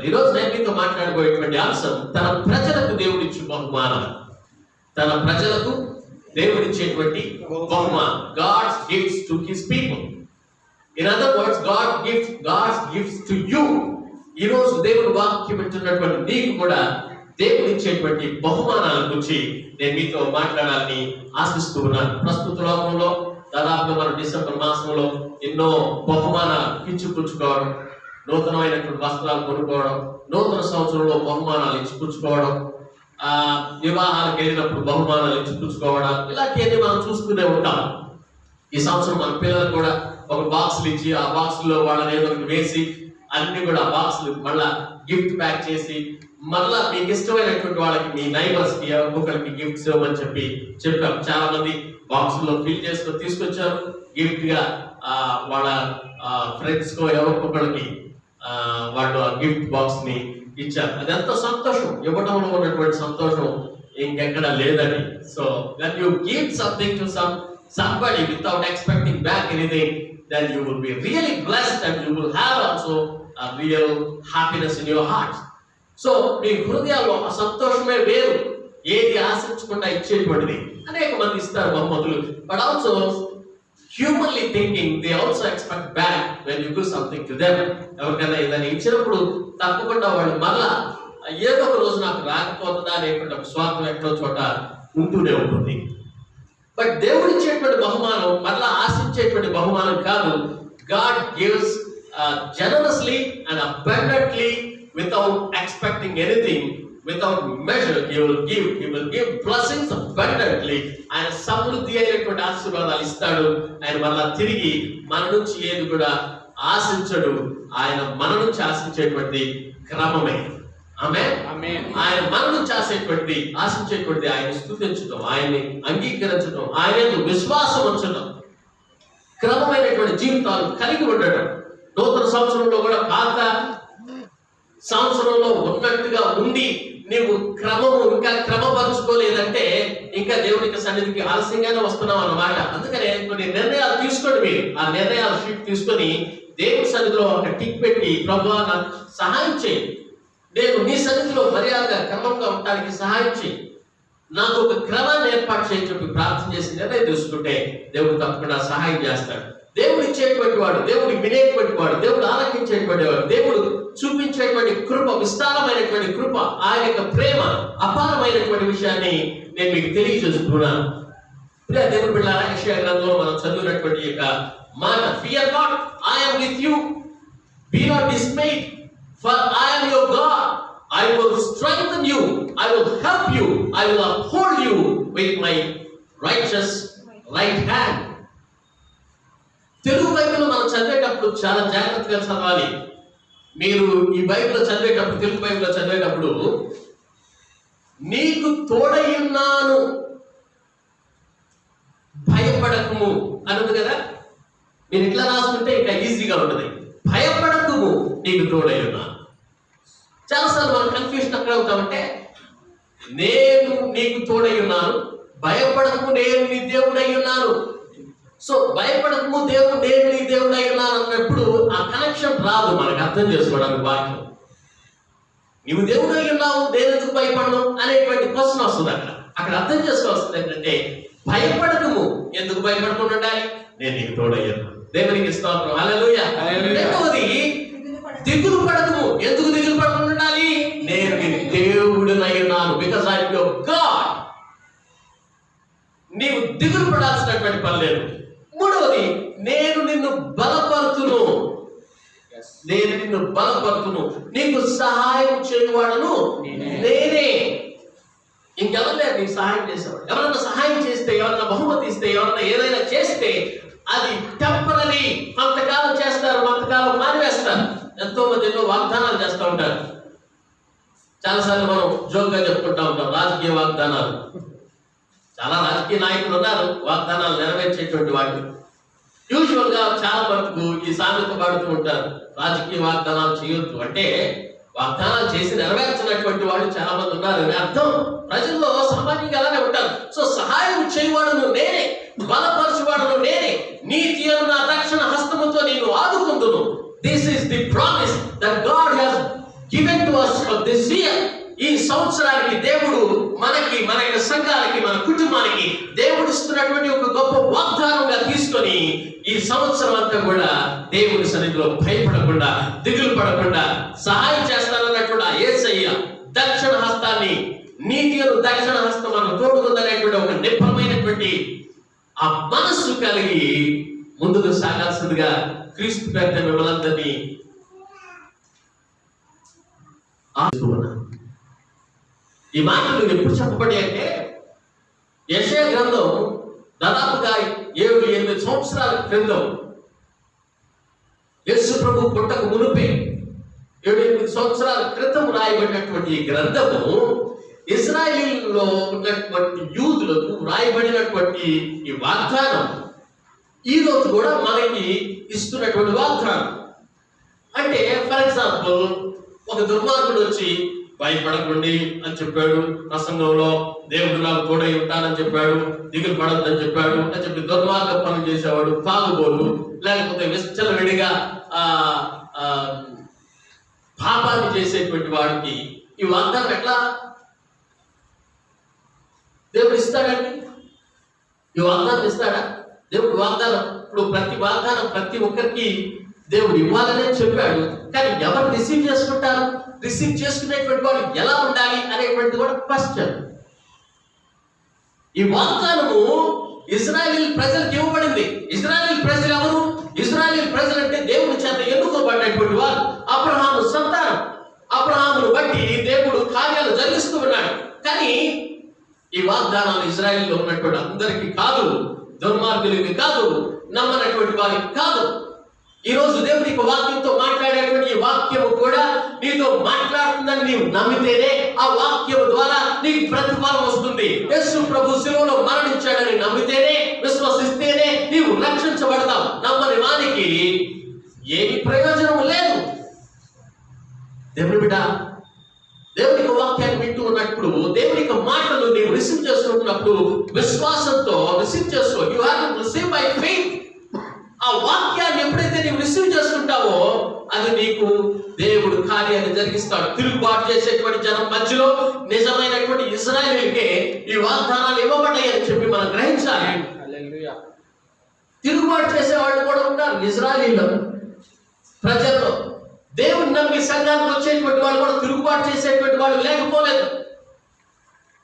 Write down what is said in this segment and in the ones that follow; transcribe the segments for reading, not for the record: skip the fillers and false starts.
ఈరోజు నేను మీతో మాట్లాడబోయేటువంటి అంశం తన ప్రజలకు దేవుడిచ్చే బహుమానం. తన ప్రజలకు దేవుడిచ్చేటువంటి బహుమానం. God's gifts to his people. In other words, God's gifts to you. ఈరోజు దేవుడు వాక్యం వింటున్నటువంటి నీకు కూడా దేవుడు ఇచ్చేటువంటి బహుమానాల గురించి నేను మీతో మాట్లాడాలని ఆశిస్తూ ఉన్నాను. ప్రస్తుత లోకంలో దాదాపుగా మనం డిసెంబర్ మాసంలో ఎన్నో బహుమానాలు ఇచ్చిపుచ్చుకోవడం, నూతనమైనటువంటి వస్త్రాలు కొనుక్కోవడం, నూతన సంవత్సరంలో బహుమానాలు ఇచ్చిపుచ్చుకోవడం, వివాహాలకు వెళ్ళినప్పుడు బహుమానాలు ఇచ్చిపుచ్చుకోవడం, ఇలాంటివన్నీ మనం చూస్తూనే ఉంటాం. ఈ సంవత్సరం మన పిల్లలకు కూడా ఒక బాక్సులు ఇచ్చి ఆ బాక్సుల్లో వాళ్ళని ఏదో వేసి అన్ని కూడా బాక్సులు మళ్ళా గిఫ్ట్ ప్యాక్ చేసి మళ్ళా మీకు ఇష్టమైనటువంటి వాళ్ళకి మీ నైబర్స్ కి ఒక్కొక్కరికి గిఫ్ట్స్ ఇవ్వమని చెప్పాం. చాలా మంది బాక్సుల్లో ఫిల్ చేసుకొని తీసుకొచ్చారు. గిఫ్ట్ గా వాళ్ళ ఫ్రెండ్స్ కో ఎవరికొకరికి వాళ్ళు ఆ గిఫ్ట్ బాక్స్ ని ఇచ్చారు. అది ఎంతో సంతోషం. ఇవ్వడంలో ఉన్నటువంటి సంతోషం ఇంకెక్కడ లేదని. So when you give something to somebody without expecting back anything, then you will be really blessed and you will have also a real happiness in your heart. So మీ హృదయాల్లో ఆ సంతోషమే వేరు. ఏది ఆశించకుండా ఇచ్చేటువంటిది. అనేక మంది ఇస్తారు బహుమతులు, but also humanly thinking they also expect back when you do something to them. ఎవరికైనా ఏదైనా ఇచ్చినప్పుడు తప్పకుండా వాళ్ళు మళ్ళా ఏదో ఒక రోజు నాకు రాకపోతుందా అనేటువంటి ఒక స్వార్థం ఎక్కడో చోట ఉంటూనే ఉంటుంది. బట్ దేవుడు ఇచ్చేటువంటి బహుమానం మళ్ళా ఆశించేటువంటి బహుమానం కాదు. God gives generously and abundantly without expecting anything, without measure. He will give blessings abundantly. ఆయన సమృద్ధి అయినటువంటి ఆశీర్వాదాలు ఇస్తాడు. ఆయన మళ్ళా తిరిగి మన నుంచి ఏది కూడా ఆశించడు. ఆయన మన నుంచి ఆశించేటువంటి క్రమమే. ఆమేన్. ఆయన మన నుంచి ఆశించేటువంటి ఆయన స్తుతించడం, ఆయన్ని అంగీకరించడం, ఆయన విశ్వాసం ఉంచడం, క్రమమైనటువంటి జీవితాలు కలిగి ఉండడం. నూతన సంవత్సరంలో కూడా పాత సంవత్సరంలో ఉన్నట్టుగా ఉండి నీవు ఇంకా క్రమపరుచుకోలేదంటే ఇంకా దేవునికి సన్నిధికి ఆలస్యంగానే వస్తున్నావు అన్నమాట. అందుకనే కొన్ని నిర్ణయాలు తీసుకోండి. మీరు ఆ నిర్ణయాల షీట్ తీసుకొని దేవుని సన్నిధిలో ఒక టిక్ పెట్టి, ప్రభువా నాకు సహాయం చేయి, నేను నీ సన్నిధిలో మర్యాదగా క్రమంగా ఉండడానికి సహాయం చేయి, నాకు ఒక క్రమాన్ని ఏర్పాటు చేయని చెప్పి ప్రార్థన చేసి నిర్ణయం తీసుకుంటే దేవుడు తప్పకుండా సహాయం చేస్తాడు. దేవుడు ఇచ్చేటువంటి వాడు, దేవుడు వినేటువంటి వాడు, దేవుడు ఆలకించేటువంటి వాడు, దేవుడు చూపించేటువంటి కృప, విస్తారమైనటువంటి కృప, ఆయన యొక్క ప్రేమ అపారమైనటువంటి విషయాన్ని నేను మీకు తెలియజేస్తున్నాను. దేవుడు బిడ్డలారా, యెషయా గ్రంథంలో మనం చదివినటువంటి యొక్క మాట, fear not, I am with you, be not dismayed, for I am your God, I will strengthen you, I will help you, I will uphold you with my righteous right hand. Telugu Bible మనం చదివేటప్పుడు చాలా జాగ్రత్తగా చదవాలి. మీరు ఈ Bible చదివేటప్పుడు, Telugu Bible చదివేటప్పుడు నీకు తోడై ఉన్నాను భయపడకుము అన్నది కదా. మీరు ఇట్లా రాసుకుంటే ఇంకా ఈజీగా ఉంటుంది. భయపడకుము, నీకు తోడై ఉన్నాను. చాలాసార్లు మనం కన్ఫ్యూషన్ ఎక్కడ అవుతామంటే, నేను నీకు తోడై ఉన్నాను, భయపడకు, నేను నీ దేవుడై ఉన్నాను. సో భయపడకు, నేను నీ దేవుడై ఉన్నాను అన్నప్పుడు ఆ కనెక్షన్ రాదు మనకు అర్థం చేసుకోవడానికి. వాక్యం నీవు దేవుడై ఉన్నావు, నేను ఎందుకు భయపడను అనేటువంటి క్వశ్చన్ వస్తుంది. అక్కడ అర్థం చేసుకోవాల్సింది ఏంటంటే, భయపడకము, ఎందుకు భయపడకుండా ఉండాలి, నేను నీకు తోడై ఉన్నాను. దేవునికి స్తోత్రం, హల్లెలూయా. రెండవది, దిగులు పడకము, ఎందుకు దిగులు పడకుండా ఉండాలి, నేను నీ దేవుడినై ఉన్నాను, because I am your God. నీవు దిగులు పడాల్సినటువంటి పని లేదు. మూడవది, నేను నిన్ను బలపరుతును, నీకు సహాయం చేయవాడను నేనే. ఇంకెవరు నీకు సహాయం చేసేవాడు? ఎవరన్నా సహాయం చేస్తే, ఎవరన్నా బహుమతి ఇస్తే, ఎవరన్నా ఏదైనా చేస్తే అది టెంపరరీ, కొంతకాలం చేస్తారు, కొంతకాలం మానివేస్తారు. ఎంతో మంది ఎన్నో వాగ్దానాలు చేస్తూ ఉంటారు. చాలాసార్లు మనం జోక్గా చెప్పుకుంటా ఉంటాం రాజకీయ వాగ్దానాలు. చాలా రాజకీయ నాయకులు ఉన్నారు వాగ్దానాలు నెరవేర్చేటువంటి వాళ్ళు. యూజువల్ గా చాలా వరకు ఈ సామెత పాడుతూ ఉంటారు, రాజకీయ వాగ్దానాలు చేయొద్దు అంటే వాగ్దానాలు చేసి నెరవేర్చినటువంటి వాళ్ళు చాలా మంది ఉన్నారు అని అర్థం. ప్రజల్లో సామాన్యంగా అలానే ఉంటారు. సో సహాయం చేయవాడును నేనే, బలపరచువాడును నేనే, నీతి అను నా దక్షిణ హస్తముతో నేను ఆదుకుందును. This is the promise that God has given to us for this year. ఈ సంవత్సరానికి దేవుడు మనకి, మన యొక్క సంఘాలకి, మన కుటుంబానికి దేవుడు ఇస్తున్నటువంటి ఒక గొప్ప వాగ్దానంగా తీసుకొని ఈ సంవత్సరం అంతా కూడా దేవుని సన్నిధిలో భయపడకుండా, దిగులు పడకుండా సహాయం చేస్తానన్నటువంటి ఆ యేసయ్య దక్షిణ హస్తాన్ని, నీతి దక్షిణ హస్తం మనకు తోడుకుందనేటువంటి ఒక నిర్భరమైనటువంటి ఆ మనస్సు కలిగి ముందుకు సాగాల్సిందిగా క్రీస్తు పేరిట మిమ్మల్ని ఈ మాటలు ఎప్పుడు చెప్పబడి అంటే యెషయా గ్రంథం దాదాపుగా 7-8 సంవత్సరాల క్రితం, యేసు ప్రభు పుట్టక మునుపే 7-8 సంవత్సరాల క్రితం రాయబడినటువంటి ఈ గ్రంథము ఇజ్రాయేలులో ఉన్నటువంటి యూదులకు రాయబడినటువంటి ఈ వాగ్దానం ఈ రోజు కూడా మనకి ఇస్తున్నటువంటి వాగ్దానం. అంటే ఫర్ ఎగ్జాంపుల్, ఒక దుర్మార్గుడు వచ్చి భయపడకండి అని చెప్పాడు ప్రసంగంలో, దేవుడు నాకు తోడై ఉంటానని చెప్పాడు, దిగులు పడద్దని చెప్పాడు అని చెప్పి దుర్మార్గ పనులు చేసేవాడు, తాగుబోలు, లేకపోతే విచ్చలవిడిగా పాపాన్ని చేసేటువంటి వాడికి ఈ వాగ్దానం ఎట్లా దేవుడు ఇస్తాడండి? ఈ వాగ్దానం ఇస్తాడా దేవుడు? వాగ్దానం ఇప్పుడు ప్రతి వాగ్దానం ప్రతి ఒక్కరికి దేవుడు ఇవ్వాలనే చెప్పాడు. కానీ ఎవరు రిసీవ్ చేసుకుంటారు? రిసీవ్ చేసుకునేటువంటి వాళ్ళు ఎలా ఉండాలి అనేటువంటిది కూడా క్వశ్చన్. ఈ వాగ్దానము ఇజ్రాయేల్ ప్రజలకు ఇవ్వబడింది. ఇజ్రాయేల్ ప్రజలు ఎవరు? ఇజ్రాయేల్ ప్రజలు అంటే దేవుని చేత ఎన్నుకోబడినటువంటి వారు, అబ్రహాము సంతానం. అబ్రహామును బట్టి దేవుడు కార్యాలు జరిగిస్తూ ఉన్నాడు. కానీ ఈ వాగ్దానాలు ఇజ్రాయేల్లో ఉన్నటువంటి అందరికీ కాదు, దుర్మార్గులకి కాదు, నమ్మనటువంటి వారికి కాదు. ఈ రోజు దేవుడి వాక్యంతో మాట్లాడేటువంటి ఈ వాక్యము కూడా నీతో మాట్లాడుతుందని నీవు నమ్మితేనే ఆ వాక్యం ద్వారా నీకు ప్రతిఫలం వస్తుంది. యేసు ప్రభు శిలువలో మరణించాడని నమ్మితేనే, విశ్వసిస్తేనే నీవు రక్షించబడతావు. నమ్మని వానికి ఏమి ప్రయోజనం లేదు. దేవుని బిడ్డ, దేవుని వాక్యాన్ని వింటూ ఉన్నప్పుడు, దేవుని మాటలు నీవు రిసీవ్ చేసుకుంటున్నప్పుడు విశ్వాసంతో రిసీవ్ చేసుకో. You have to receive by faith. ఆ వాక్యాన్ని ఎప్పుడైతే నీవు రిసీవ్ చేసుకుంటావో అది నీకు దేవుడు కార్యాన్ని జరిగిస్తాడు. తిరుగుబాటు చేసేటువంటి జనం మధ్యలో నిజమైనటువంటి ఇశ్రాయేలుకే ఈ వాగ్దానాలు ఇవ్వబడ్డాయి అని చెప్పి మనం గ్రహించాలి. తిరుగుబాటు చేసే వాళ్ళు కూడా ఉన్నారు ఇశ్రాయేలు ప్రజల్లో. దేవుని నమ్మి సంఘానికి వచ్చేటువంటి వాళ్ళు కూడా తిరుగుబాటు చేసేటువంటి వాళ్ళు లేకపోలేదు.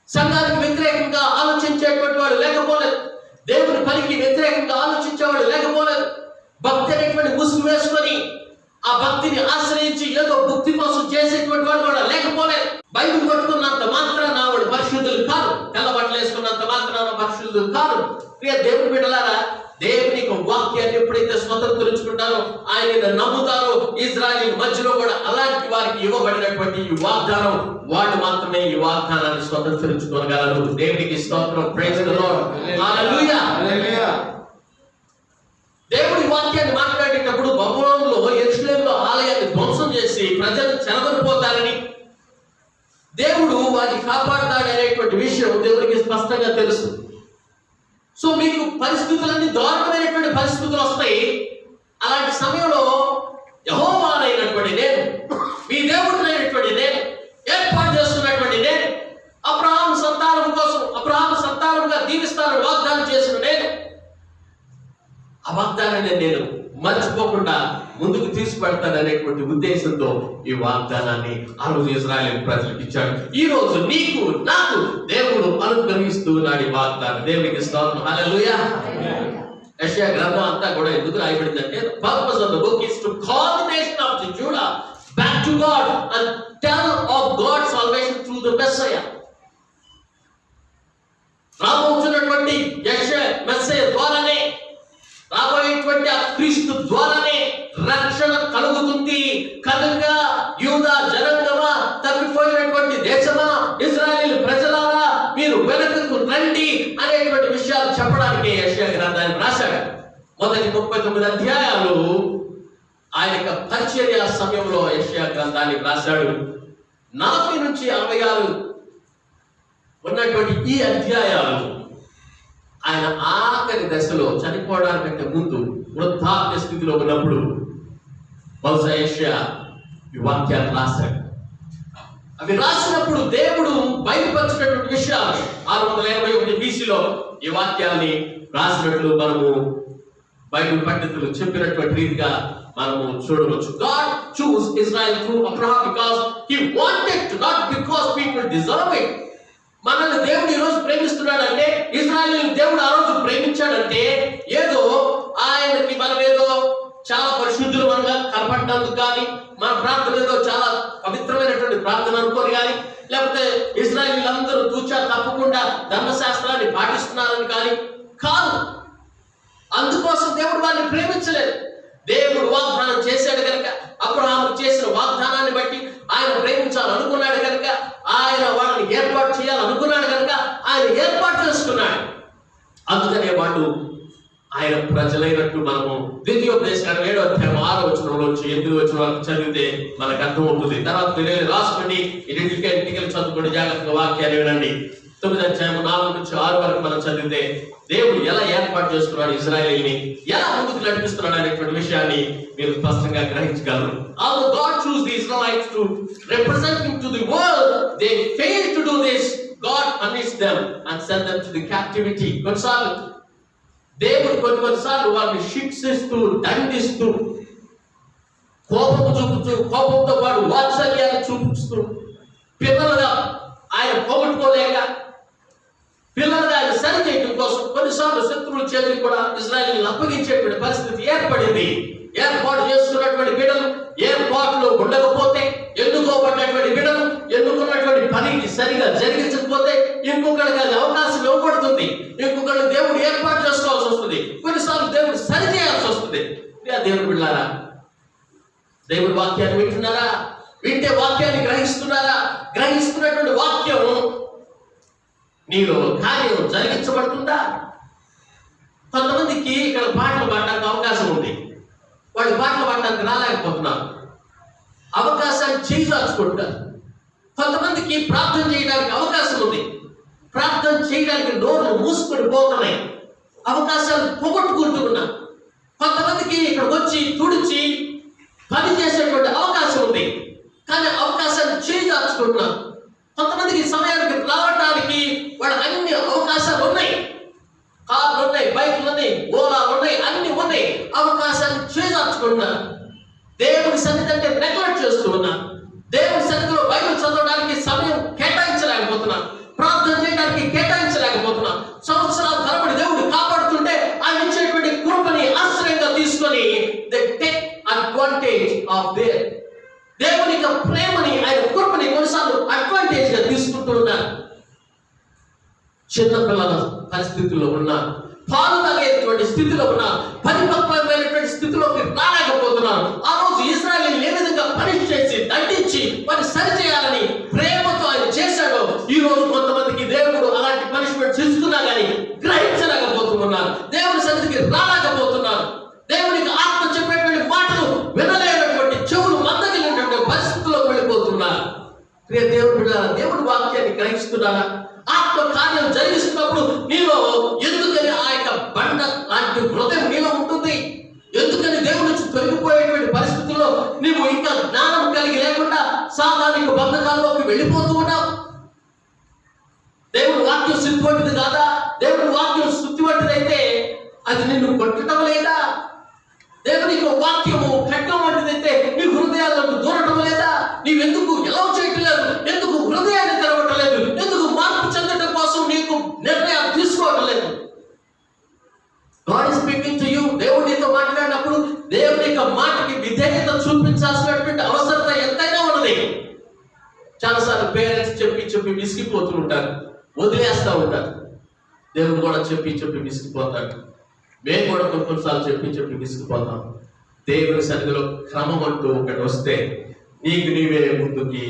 సంఘానికి వ్యతిరేకంగా ఆలోచించేటువంటి వాళ్ళు లేకపోలేదు. దేవుని పనికి వ్యతిరేకంగా ఆలోచించేవాడు లేకపోలేదు. భక్తి అనేటువంటి ముసుగు వేసుకొని ఆ భక్తిని ఆశ్రయించి ఏదో భక్తి కోసం చేసేటువంటి వాడు కూడా లేకపోలేదు. బైబిల్ పట్టుకున్నంత మాత్రాన వాడు పరిశుద్ధులు కాదు, తెల్లబట్టలు వేసుకున్నంత మాత్రాన పరిశుద్ధులు కాదు. ప్రియ దేవుని బిడ్డలారా, దేవుని వాక్యాన్ని ఎప్పుడైతే స్వతంత్రించుకుంటారో, ఆయన నమ్ముతారో, ఇజ్రాయేల్ మధ్యలో కూడా అలాంటి వారికి ఇవ్వబడినటువంటి ఈ వాగ్దానం, వాళ్ళు మాత్రమే ఈ వాగ్దానాన్ని స్వతంత్రించుకోగలరు. దేవునికి స్తోత్రం. Praise the Lord. హల్లెలూయా. దేవుడి వాక్యాన్ని మాట్లాడేటప్పుడు బబులోనులో, యెరూషలేములో ఆలయాన్ని ధ్వంసం చేసి ప్రజలు చెరగొనిపోతారని, దేవుడు వారిని కాపాడుతాడు అనేటువంటి విషయం దేవునికి స్పష్టంగా తెలుసు. సో మీకు పరిస్థితులన్నీ దారుణమైనటువంటి పరిస్థితులు వస్తాయి. అలాంటి సమయంలో యెహోవానైనటువంటి నేను, మీ దేవుడినైనటువంటి నేను, ఏర్పాటు చేస్తున్నటువంటి నేను, అబ్రహాము సంతానం కోసం అబ్రహాము సంతానంగా దీవిస్తానని వాగ్దానం చేసిన నేను, ఆ వాగ్దానాన్ని నేను మర్చిపోకుండా ముందుకు తీసుకుపెడతాను అనేటువంటి ఉద్దేశంతో ఈ వాగ్దానాన్ని ఆ రోజు ఇశ్రాయేలు ప్రజలకు ఇచ్చాడు. ఈ రోజు నీకు నాకు దేవుడు అనుగ్రహిస్తూ ఉన్నాడు ఈ వాగ్దానం. దేవునికి స్తోత్రం. హల్లెలూయా. యెషయా గ్రంథం అంతా కూడా ఎందుకు రాయబడిందంటే, the purpose of the book is to call the nation of Judah back to God and tell of God's salvation through the Messiah. రాబోతున్నటువంటి మెస్సయ ద్వారానే, రాబోయేటువంటి ఆ క్రీస్తు ద్వారానే రక్షణ కలుగుతుంది. కనుక యూదా జనాంగమా, తప్పిపోయినటువంటి దేశమా, ఇశ్రాయేలు ప్రజలారా, మీరు వెనుకకు రండి అనేటువంటి విషయాలు చెప్పడానికి యెషయా గ్రంథాన్ని రాశాడు. మొదటి 39 అధ్యాయాలు ఆయన యొక్క పరిచర్య సమయంలో యెషయా గ్రంథాన్ని రాశాడు. 40 నుంచి 66 ఉన్నటువంటి ఈ అధ్యాయాలు ఆయన ఆఖరి దశలో, చనిపోవడానికంటే ముందు వృద్ధాప్య స్థితిలో ఉన్నప్పుడు బహుశా యెషయా ఈ వాక్యాన్ని రాశాడు. అవి రాసినప్పుడు దేవుడు బయలుపరిచినటువంటి విషయాలు 681 BCలో ఈ వాక్యాన్ని రాసినట్లు మనము బైబిల్ పండితులు చెప్పినటువంటి రీతిగా మనము చూడవచ్చు. God chose Israel through Abraham because he wanted to, not because people deserve it. మనల్ని దేవుడు ఈ రోజు ప్రేమిస్తున్నాడంటే, ఇజ్రాయేలుని దేవుడు ఆ రోజు ప్రేమించాడంటే ఏదో ఆయనకి మనం ఏదో చాలా పరిశుద్ధులు మనగా కనపడినందుకు కానీ, మన ప్రార్థన ఏదో చాలా పవిత్రమైనటువంటి ప్రార్థన అనుకోని కానీ, లేకపోతే ఇజ్రాయేలీలందరూ తూచా తప్పకుండా ధర్మశాస్త్రాన్ని పాటిస్తున్నారని కానీ కాదు. అందుకోసం దేవుడు వారిని ప్రేమించలేదు. దేవుడు వాగ్దానం చేశాడు కనుక, అబ్రహాము చేసిన వాగ్దానాన్ని బట్టి ఆయన ప్రేమించాలనుకున్నాడు కనుక, ఆయన వాళ్ళని ఏర్పాటు చేయాలనుకున్నాడు కనుక ఆయన ఏర్పాటు చేసుకున్నాడు. అందుకనే వాళ్ళు ఆయన ప్రజలైనట్టు మనము ద్వితీయోపదేశకాండం 7వ అధ్యాయం 6వ వచనంలోంచి 8వ వచనం వరకు చదివితే మనకు అర్థమవుతుంది. తర్వాత మీరు రాసుకోండి, ఇంటికి చదువుకోండి, జాగ్రత్తగా వాక్యాన్ని వినండి. 9వ అధ్యాయం 4 నుంచి 6 వరకు మనం చదివితే దేవుడు ఎలా ఏర్పాటు చేసుకున్నాడు, ఇజ్రాయేలీని ఎలా ముందుకు నడిపిస్తున్నాడు అనేటువంటి విషయాన్ని మీరు స్పష్టంగా గ్రహించగలరు. Although God chose the Israelites to represent him to the world, they failed to do this. God punished them and sent them to the captivity. కొన్నిసార్లు దేవుడు కొన్నిసార్లు వాళ్ళని శిక్షిస్తూ, దండిస్తూ, కోపము చూపుతూ, కోపంతో పాటు వాత్సల్యాన్ని చూపిస్తూ, పిల్లలుగా ఆయన పోగొట్టుకోలేక పిల్లలుగా ఆయన సరి చేయడం కోసం కొన్నిసార్లు శత్రువుల చేతికి కూడా ఇజ్రాయేలీని అప్పగించేటువంటి పరిస్థితి ఏర్పడింది. ఏర్పాటు చేసుకున్నటువంటి బిడ్డలు ఏర్పాటులో ఉండకపోతే, ఎన్నుకోబడినటువంటి బిడ్డలు ఎన్నుకున్నటువంటి పనిని సరిగా జరిగించకపోతే ఇంకొకరికి అది అవకాశం ఇవ్వబడుతుంది. ఇంకొకళ్ళు దేవుడు ఏర్పాటు చేసుకోవాల్సి వస్తుంది. కొన్నిసార్లు దేవుడు సరి చేయాల్సి వస్తుంది. దేవుడు బిడ్డలారా, దేవుడి వాక్యాన్ని వింటున్నారా? వింటే వాక్యాన్ని గ్రహిస్తున్నారా? గ్రహిస్తున్నటువంటి వాక్యం నీలో కార్యం జరిగించబడుతుందా? కొంతమందికి ఇక్కడ పాటలు పాడడానికి అవకాశం ఉంది, వాళ్ళు పాటలు పాడడానికి రాలేకపోతున్నారు, అవకాశాన్ని చేయించుకుంటారు. కొంతమందికి ప్రార్థన చేయడానికి అవకాశం ఉంది, ప్రార్థన చేయడానికి నోరు మూసుకొని పోతున్నాయి, అవకాశాలు పోగొట్టుకుంటూ ఉన్నారు. కొంతమందికి ఇక్కడ వచ్చి తుడిచి పని చేసేటువంటి అవకాశం ఉంది, కానీ అవకాశాన్ని చేయించుకుంటున్నారు. కొంతమందికి సమయానికి రావడానికి వాళ్ళ అన్ని అవకాశాలు ఉన్నాయి, కార్లు ఉన్నాయి, బైకులు ఉన్నాయి, ఓలాలు ఉన్నాయి, అన్ని ఉన్నాయి, అవకాశాన్ని చేజార్చుకున్నారు. దేవుడి సన్నిధి అంటే నెగ్లెక్ట్ చేస్తూ ఉన్నారు. దేవుడి సన్నిధిలో బైబిల్ చదవడానికి సమయం కేటాయించలేకపోతున్నారు, ప్రార్థన చేయడానికి కేటాయించలేకపోతున్నారు. సంవత్సరాల తరబడి దేవుడు కాపాడుతుంటే ఆయన ఇచ్చేటువంటి కృపని ఆశ్రయంగా తీసుకొని they take advantage of their దేవుని యొక్క ప్రేమని, ఆయన కృపని కొన్నిసార్లు అడ్వాంటేజ్ గా తీసుకుంటూ ఉన్నారు. చిన్నపిల్లల పరిస్థితుల్లో ఉన్నారు, పాలు తాగేటువంటి స్థితిలో ఉన్నారు, పరిపక్వమైనటువంటి స్థితిలోకి రాలేకపోతున్నారు. ఆ రోజు ఇశ్రాయేలీయులను ఏ విధంగా పనిష్ చేసి దండించి వారిని సరి చేయాలని ప్రేమతో ఆయన చేశాడో, ఈ రోజు కొంతమందికి దేవుడు అలాంటి పనిష్మెంట్స్ ఇస్తున్నా కానీ గ్రహించలేకపోతున్నారు, దేవుడి సన్నిధికి రాలేకపోతున్నారు, దేవునికి ఆత్మ చెప్పేటువంటి మాటలు వినలేనటువంటి చెవులు మందగిలినటువంటి పరిస్థితుల్లోకి వెళ్ళిపోతున్నారు. దేవుడి వాక్యాన్ని గ్రహిస్తున్నారా? ఆత్మ కార్యం జరిగిస్తున్నప్పుడు నీలో ఎందుకని ఆ యొక్క బండ లాంటి హృదయం నీలో ఉంటుంది? ఎందుకని దేవుడి నుంచి తొలగిపోయేటువంటి పరిస్థితుల్లో నీవు ఇంకా జ్ఞానం కలిగి లేకుండా సాధారణ బంధకాల్లోకి వెళ్ళిపోతూ ఉన్నావు? దేవుడి వాక్యం శుద్ధి వంటిది కాదా? దేవుడి వాక్యం శుద్ధి వంటిదైతే అది నిన్ను కొట్టడం లేదా? దేవుని వాక్యము ఖడ్గం వంటిదైతే నీ హృదయాలకు దూరటం లేదా? నీవెందుకు ఎలా చేయటం లేదు? ఎందుకు హృదయాన్ని తెరవటం లేదు? ఎందుకు మార్పు చెందడం కోసం నీకు నిర్ణయాలు తీసుకోవటం లేదు? God is speaking to you. దేవుడు నీతో మాట్లాడినప్పుడు దేవుని యొక్క మాటకి విధేయత చూపించాల్సినటువంటి అవసరత ఎంతైనా ఉన్నది. చాలాసార్లు పేరెంట్స్ చెప్పి విసిగిపోతూ ఉంటారు, వదిలేస్తూ ఉంటారు. దేవుడు కూడా చెప్పి విసిగిపోతాడు. మేము కూడా కొన్నిసార్లు చెప్పి విసిగిపోతాం. దేవుని సన్నిధిలో క్రమం అంటూ ఒకటి వస్తే నీకు నీవే ముందుకి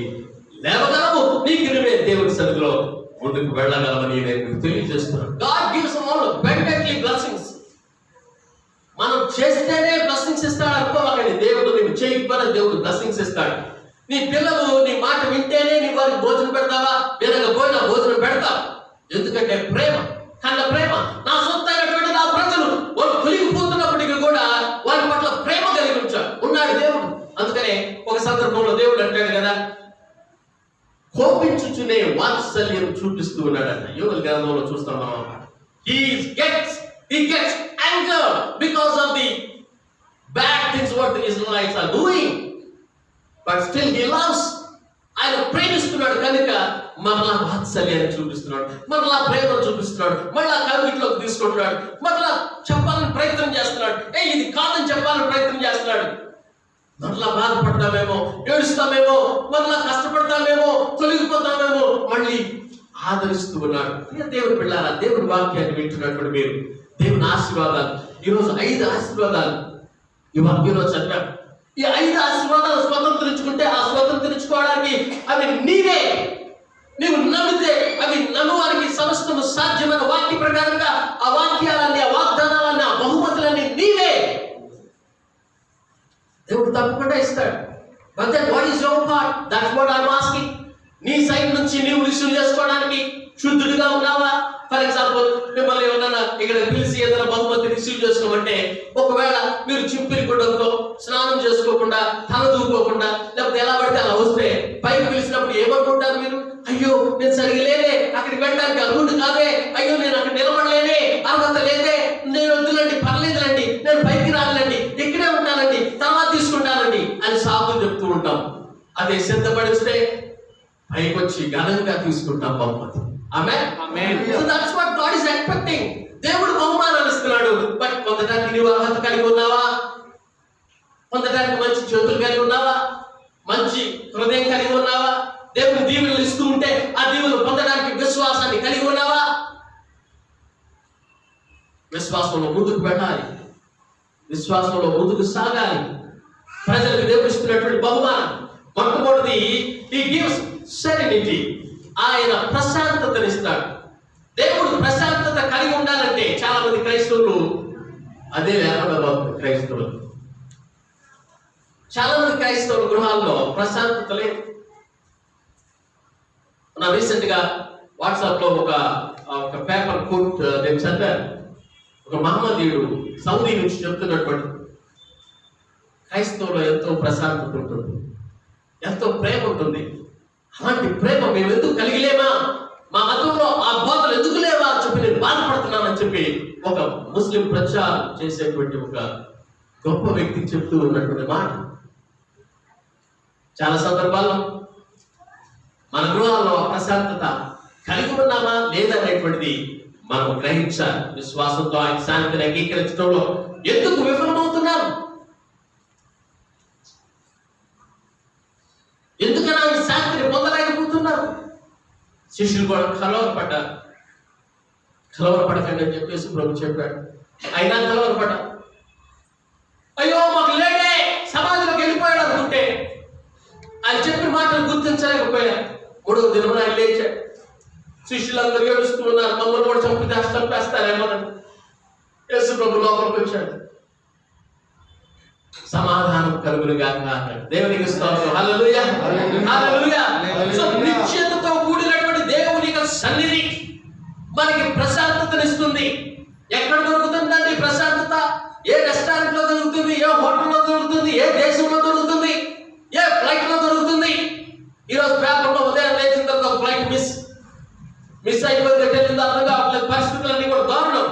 లేవగలవు, నీకు నువ్వే దేవుని సన్నిధిలో ముందుకు వెళ్ళగలవని నేను తెలియజేస్తున్నాను. God gives all abundantly blessings. మనం చేస్తేనే బ్లెస్సింగ్స్ ఇస్తాడు అనుకోవాలండి. దేవుడు నీవు చేయకపోయినా దేవుడు బ్లెస్సింగ్స్ ఇస్తాడు. నీ పిల్లలు నీ మాట వింటేనే నీ వారికి భోజనం పెడతావా? వినకపోయినా భోజనం పెడతావు. ఎందుకంటే ప్రేమ, కన్న ప్రేమ. నా సొంతమైనటువంటి నా ప్రజలు వాళ్ళు తొలగిపోతున్నప్పటికీ కూడా వారి పట్ల ప్రేమ కలిగి ఉన్నాడు దేవుడు. అందుకనే ఒక సందర్భంలో దేవుడు అంటాడు కదా, కోపించుచునే వాత్సల్యం చూపిస్తూ ఉన్నాడంట. యోగుల గ్రంథంలో చూస్తాం మనం. He gets anger because of the bad things what the Israelites are doing, but still he loves. ఆయన ప్రేమిస్తున్నాడు కనుక మరలా వాత్సల్యాన్ని చూపిస్తున్నాడు, మరలా ప్రేమను చూపిస్తున్నాడు, మరలా కవిట్లోకి తీసుకుంటున్నాడు, మరలా చెప్పాలని ప్రయత్నం చేస్తున్నాడు. ఇది కాదని చెప్పాలని ప్రయత్నం చేస్తున్నాడు. మరలా బాధపడతామేమో, ఏడుస్తామేమో, మరలా కష్టపడతామేమో, తొలగిపోతామేమో, మళ్ళీ ఆదరిస్తూ ఉన్నాడు. దేవుని పిల్లారా, దేవుని వాక్యాన్ని వింటున్నప్పుడు మీరు దేవుని ఆశీర్వాదాలు, ఈరోజు 5 ఆశీర్వాదాలు ఈ వాక్యంలో చదివాం. ఈ 5 ఆశీర్వాదాలు స్వతంత్రించుకుంటే, ఆ స్వతంత్రించుకోవడానికి అవి నీవు నమ్మితే అవి నమ్మవారికి సమస్తము సాధ్యమైన వాక్య ప్రకారంగా ఆ వాక్యాలన్నీ, ఆ వాగ్దానాలన్నీ, ఆ బహుమతులన్నీ నీవే. దేవుడు తప్పకుండా ఇస్తాడు. But then what is your part? That's what I'm asking. నీ సైడ్ నుంచి నీవు రిసీవ్ చేసుకోవడానికి శుద్ధుడిగా ఉన్నావా? ఫర్ ఎగ్జాంపుల్, మిమ్మల్ని ఏమన్నా ఇక్కడ పిలిచి ఏదైనా బహుమతి రిసీవ్ చేసుకోమంటే, ఒకవేళ మీరు చింపిరి గుడ్డంతో స్నానం చేసుకోకుండా, తల దూకోకుండా, లేకపోతే ఎలా పడితే అలా వస్తే పైకి పిలిచినప్పుడు ఏమనుకుంటారు మీరు? అయ్యో నేను సరిగా లేదే, అక్కడికి వెళ్ళడానికి అర్హుడు కాదే, అయ్యో నేను అక్కడ నిలబడలేనే, అర్హత లేదే, నేను వద్దులండి, పర్లేదులండి, నేను పైకి రాలండి, ఇక్కడే ఉంటానండి, తర్వాత తీసుకుంటానండి అని సాకులు చెప్తూ ఉంటాం. అదే సిద్ధపడిస్తే పైకి వచ్చి ఘనంగా తీసుకుంటాం బహుమతి. ఆమేన్. So that's what God is expecting. దేవుడు బహుమానాలు ఇస్తున్నాడు. బట్ పొందడానికి నీవు అర్హత కలిగి ఉన్నావా? పొందడానికి మంచి చేతులు కలిగి ఉన్నావా? మంచి హృదయం కలిగి ఉన్నావా? దేవుని దీవెనలు ఇస్తూ ఉంటే ఆ దీవెనలు పొందడానికి విశ్వాసాన్ని కలిగి ఉన్నావా? విశ్వాసంలో ముందుకు వెళ్ళాలి, విశ్వాసంలో ముందుకు సాగాలి. ప్రజలకు దేవుడు ఇస్తున్నటువంటి బహుమానం మొట్టమొదటిది, He gives serenity. ఆయన ప్రశాంతతనిస్తాడు. దేవుడు ప్రశాంతత కలిగి ఉండాలంటే చాలా మంది క్రైస్తవులు అదే లేకుండా బాగుంది. చాలా మంది క్రైస్తవుల గృహాల్లో ప్రశాంతత లేదు. నా రీసెంట్ గా వాట్సాప్ లో ఒక పేపర్ కోట్ నేను చదివాను. ఒక మహమ్మదీయుడు సౌదీ నుంచి చెప్తున్నటువంటి, క్రైస్తవులో ఎంతో ప్రశాంతత ఉంటుంది, ఎంతో ప్రేమ ఉంటుంది. అలాంటి ప్రేమ మేము ఎందుకు కలిగిలేమా, మా మతంలో ఆ బోధలు ఎందుకు లేవా అని చెప్పి నేను బాధపడుతున్నానని చెప్పి ఒక ముస్లిం ప్రచారం చేసేటువంటి ఒక గొప్ప వ్యక్తి చెప్తూ ఉన్నటువంటి మాట. చాలా సందర్భాల్లో మన గృహాల్లో ప్రశాంతత కలిగి ఉన్నామా లేదనేటువంటిది మనం గ్రహించాలి. విశ్వాసంతో ఆయన శాంతిని అంగీకరించడంలో ఎందుకు విఫలమవుతున్నాం? ఎందుకని ఆయన శాంతిని పొందలేకపోతున్నారు? శిష్యులు కూడా కలవరపడకండి అని చెప్పేసి ప్రభు చెప్పాడు. అయినా కలవరపడ్డా. అయ్యో మాకు లేడే, సమాధిలోకి వెళ్ళిపోయాడు అనుకుంటే ఆయన చెప్పిన మాటలు గుర్తించలేకపోయారు. 3వ దినమున ఆయన లేచాడు. శిష్యులందరూ ఏడుస్తూ ఉన్నారు, మమ్మల్ని కూడా చంపేస్తారేమోనని. యేసు ప్రభు లోపలికి వచ్చాడు. సమాధానం కలుగునుగా అన్నాడు. దేవునికి స్తోత్రం. హల్లెలూయా, హల్లెలూయా. సో నిశ్చయతతో కూడినటువంటి దేవుని యొక్క సన్నిధి మనకి ప్రశాంతతనిస్తుంది. ఎక్కడ దొరుకుతుందండి ప్రశాంతత? ఏ రెస్టారెంట్ లో దొరుకుతుంది? ఏ హోటల్లో దొరుకుతుంది? ఏ దేశంలో దొరుకుతుంది? ఏ ఫ్లైట్ లో దొరుకుతుంది? ఈరోజు పేపర్లో ఉదయం లేచిన తర్వాత ఒక ఫ్లైట్ మిస్ అయిపోయింది, వెళ్ళింది అర్థం కావట్లేదు. పరిస్థితులన్నీ కూడా దారుణం.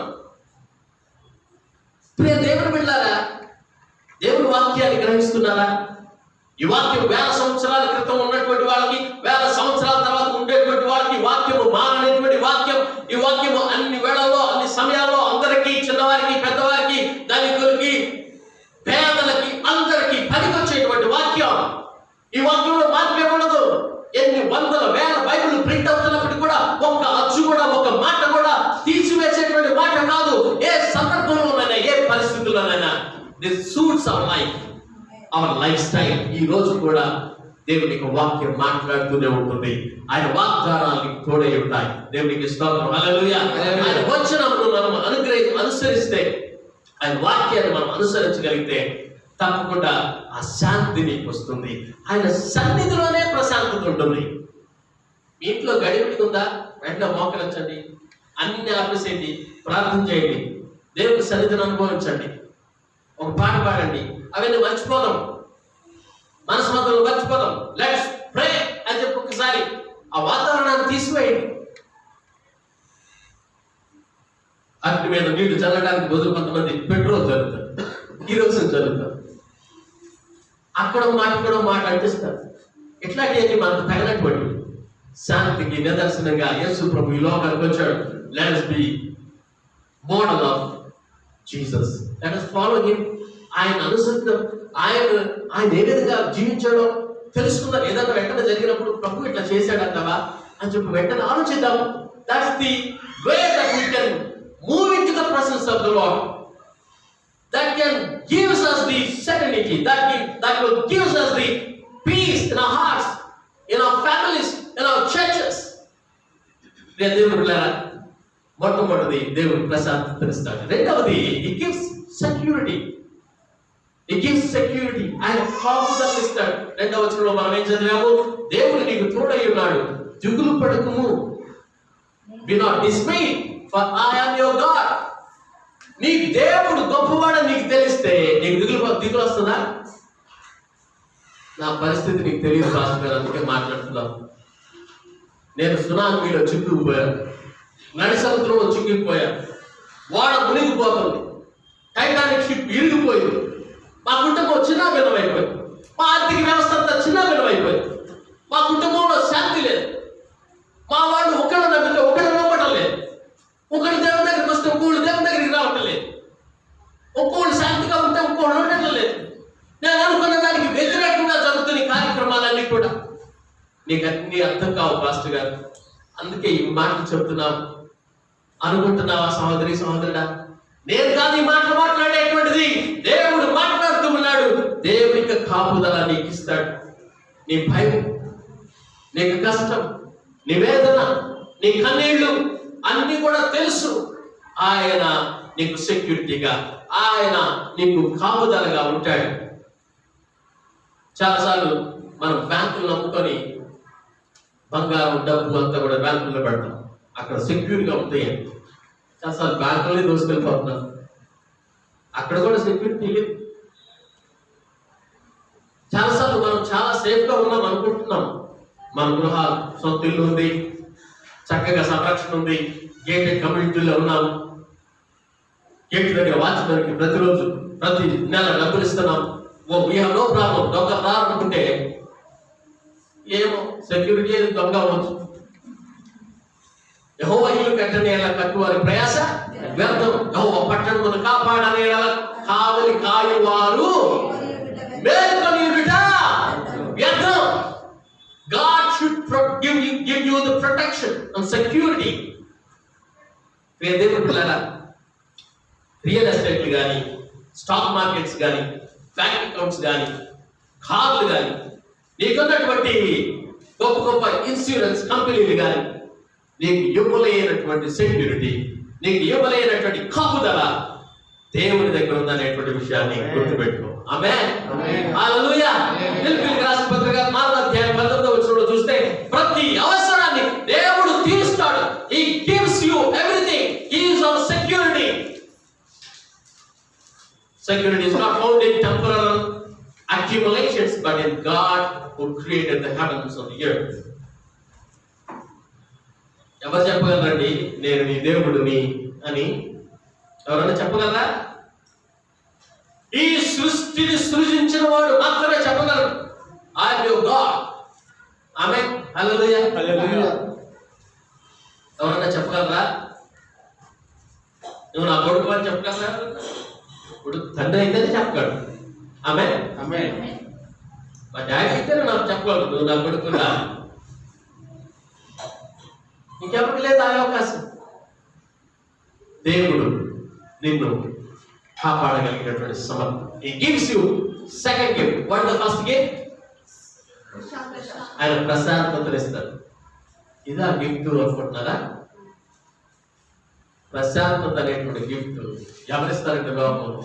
ప్రియ దేవుని బిడ్డలారా, దేవుని వాక్యాన్ని గ్రహిస్తున్నారా? ఈ వాక్యం 1000 సంవత్సరాల క్రితం ఉన్నటువంటి వాళ్ళకి, 1000 సంవత్సరాల తర్వాత ఉండేటువంటి వాళ్ళకి వాక్యము మారనేటువంటి వాక్యం. ఈ వాక్యము అన్ని వేళల్లో, అన్ని సమయాల్లో అందరికీ, చిన్నవారికి, పెద్దవారికి, ధనికులకి, పేదలకి, అందరికీ పనికొచ్చేటువంటి వాక్యం. ఈ వాక్యంలో మార్పు ఉండదు. ఎన్ని వందల వేల బైబిల్ ప్రింట్ అవుతున్నప్పటికీ కూడా ఒక్క అచ్చు కూడా, ఒక మాట కూడా తీసివేసేటువంటి మాట కాదు. ఏ సందర్భంలోనైనా, ఏ పరిస్థితుల్లోనైనా this suits our life, our lifestyle. ఈ రోజు కూడా దేవుని యొక్క వాక్యం మాట్లాడుతూనే ఉంటుంది. ఆయన వాగ్దానాలకు తోడై ఉంటాయి. దేవునికి స్తోత్రం. హల్లెలూయా. ఆయన వచనమును మనం అనుసరిస్తే, ఆయన వాక్యాన్ని మనం అనుసరించగలిగితే తప్పకుండా ఆ శాంతి నీకు వస్తుంది. ఆయన సన్నిధిలోనే ప్రశాంతత ఉంటుంది. మీ ఇంట్లో గడిపిడి ఉందా? వెంటనే మోకరించండి, అన్ని ఆపేసేయండి, ప్రార్థన చేయండి, దేవుని సన్నిధిని అనుభవించండి, ఒక పాట పాడండి. అవన్నీ మర్చిపోదాం, మనస్మతలు మర్చిపోదాం. లెట్స్ ప్రే అని చెప్పి ఒకసారి ఆ వాతావరణాన్ని తీసివేయండి. అగ్ని మీద నీళ్లు చల్లడానికి బదులు కొంతమంది పెట్రోల్ జరుగుతారు, కిరోసిన్ జరుగుతారు. అక్కడ మాట ఇక్కడ మాట అంటిస్తారు. ఇట్లాంటివన్నీ మనకు తగినటువంటి శాంతికి నిదర్శనంగా యేసు ప్రభు ఈ లోకానికి వచ్చాడు. Let us be model of Jesus. Let us follow him. ఆయన అనుసరిద్దాం. ఆయన ఏ విధంగా జీవించాడో తెలుసుకుందాం. ఏదైనా వెంటనే జరిగినప్పుడు ప్రభు ఇట్లా చేశాడంటావా అని చెప్పి వెంటనే ఆలోచిద్దాం. That's the way that we can move into the presence of the Lord. That can gives us the serenity. That will gives us the peace in our hearts, in our families, in our churches. దేవుడులారా, మొట్టమొదటిది దేవుడు ప్రశాంతతనిస్తాడు. రెండవది he gives security. He gives security. ఆయన కాపుదల ఇస్తాడు. రెండవ వచనంలో మనం ఏం చదివాము? దేవుడు నీకు తోడై ఉన్నాడు, దిగులు పడకుము. Be not dismayed, for I am your God. నీ దేవుడు గొప్పవాడని నీకు తెలిస్తే నీకు దిగులు వస్తుందా? నా పరిస్థితి నీకు తెలియదు పాస్టర్ గారు, అందుకే మాట్లాడుతున్నాను. నేను సునామీలో చిక్కుకుపోయాను, నడి సముద్రంలో చిక్కుకుపోయాను, వాడ మునిగిపోతుంది, టైటానిక్ షిప్ ఇరిగిపోయింది, మా కుటుంబం చిన్న భిన్నమైపోయింది, మా ఆర్థిక వ్యవస్థ అంతా చిన్న భిన్నమైపోయింది, మా కుటుంబంలో శాంతి లేదు, మా వాళ్ళు ఒకళ్ళు నమ్మితే ఒకళ్ళు నమ్మటం లేదు, ఒకళ్ళు దేవుని దగ్గరికి వస్తే ఇంకోళ్ళు దేవుని దగ్గరికి రావటం లేదు, ఒక్కోళ్ళు శాంతిగా ఉంటే ఇంకోళ్ళు ఉండటం లేదు. నేను అనుకున్న దానికి వ్యతిరేకంగా జరుగుతున్న కార్యక్రమాలన్నీ కూడా నీకు అన్ని అర్థం కావు పాస్టర్ గారు. అందుకే ఈ మాటలు చెప్తున్నావు. అనుకుంటున్నావా సహోదరి సహోదరుడా? నేను కాదు ఈ మాటలు మాట్లాడేటువంటిది, దేవుడు మాట్లాడుతూ ఉన్నాడు. దేవునికి కాపుదల నీకు ఇస్తాడు. నీ భయం, నీకు కష్టం, నీ వేదన, నీ కన్నీళ్లు అన్ని కూడా తెలుసు. ఆయన నీకు సెక్యూరిటీగా, ఆయన నీకు కాపుదలగా ఉంటాడు. చాలాసార్లు మనం బ్యాంకులు నమ్ముకొని బంగారం డబ్బు అంతా కూడా బ్యాంకుల్లో పెడతాం, అక్కడ సెక్యూర్గా ఉంటాయి. చాలాసార్లు బ్యాంకులనే దోసుకెళ్ళిపోతున్నాం, అక్కడ కూడా సెక్యూరిటీ లేదు. చాలాసార్లు మనం చాలా సేఫ్గా ఉన్నాం అనుకుంటున్నాం. మన గృహాలు, సొంత ఇల్లు ఉంది, చక్కగా సంరక్షణ ఉంది, గేటెడ్ కమ్యూనిటీలో ఉన్నాము, గేట్ దగ్గర వాచ్మెన్కి ప్రతిరోజు ప్రతి నెల డబ్బులు ఇస్తున్నాం. We have no problem. దొంగ రానుకుంటే ఏమో సెక్యూరిటీ ఏది దొంగ అవ్వచ్చు. యెహోవా ఇల్లు కట్టని ఎలా కట్టువారి ప్రయాస వ్యర్థం, యెహోవా పట్టణమును కాపాడని ఎలా కావలి కాయువారు మేల్కొని ఉండుట వ్యర్థం. God should give you the protection and security. దేవుని పిల్లరా, రియల్ ఎస్టేట్ కానీ, స్టాక్ మార్కెట్స్ కానీ, బ్యాంక్ అకౌంట్స్ కానీ, కార్లు కానీ, నీకున్నటువంటి గొప్ప గొప్ప ఇన్సూరెన్స్ కంపెనీలు కానీ నీకు ఇవ్వలేనటువంటి సెక్యూరిటీ, నీకు ఇవ్వలేనటువంటి కాపుదల దేవుని దగ్గర ఉందనేటువంటి విషయాన్ని గుర్తుపెట్టుకో. ఆమేన్. హల్లెలూయా. ఫిలిప్పీయులకు రాసిన పత్రిక 4వ అధ్యాయం 19వ వచనంలో చూస్తే ప్రతి అవసరాన్ని దేవుడు తీరుస్తాడు. He gives you everything. He is our security. Security is not found in temporal accumulations, but in God who created the heavens and the earth. ఎవరు చెప్పగలరండి నేను నీ దేవుడిని అని? ఎవరైనా చెప్పగలరా? ఈ సృష్టిని సృజించిన వాడు మాత్రమే చెప్పగలరు. I am your God. Amen. Hallelujah. హల్లెలూయా. ఎవరైనా చెప్పగలరా? నువ్వు నా కొడుకు అని చెప్పగలరా? ఇప్పుడు తండ్రి అయితేనే చెప్పగలడు. ఆమేన్. ఆమేన్. మా డాడీ అయితే నాకు చెప్పగలడు నువ్వు నా కొడుకురా. ఇంకెవరికి లేదు ఆ అవకాశం. దేవుడు నిన్ను కాపాడగలిగినటువంటి సమర్థ. He gives you second gift. What is the first gift? ఆయన ప్రశాంతతను ఇస్తాడు. ఇదా గిఫ్ట్ అనుకుంటున్నారా? ప్రశాంతత అనేటువంటి గిఫ్ట్ ఎవరిస్తారంటే లోకంలో.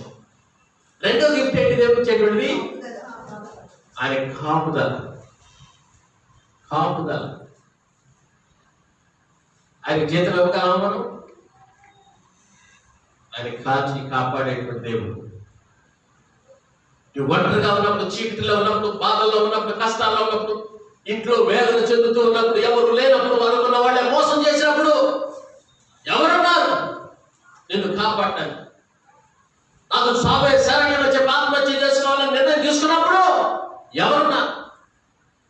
రెండో గిఫ్ట్ ఏంటి దేవుడు ఇచ్చేటువంటిది? ఆయన కాపుదల. కాపుదల. ఆయన జీతం ఇవ్వగలమా మనం? ఆయన కాచి కాపాడేటువంటి దేవుడు. నువ్వు ఒంటరిగా ఉన్నప్పుడు, చీకటిలో ఉన్నప్పుడు, బాధల్లో ఉన్నప్పుడు, కష్టాల్లో ఉన్నప్పుడు, ఇంట్లో వేదన చెందుతూ ఉన్నప్పుడు, ఎవరు లేనప్పుడు, అనుకున్న వాళ్ళే మోసం చేసినప్పుడు ఎవరున్నారు నిన్ను కాపాడటానికి? నాకు సాబే శరణ్యం చెప్పి ఆత్మహత్య చేసుకోవాలని నిర్ణయం తీసుకున్నప్పుడు ఎవరున్నారు?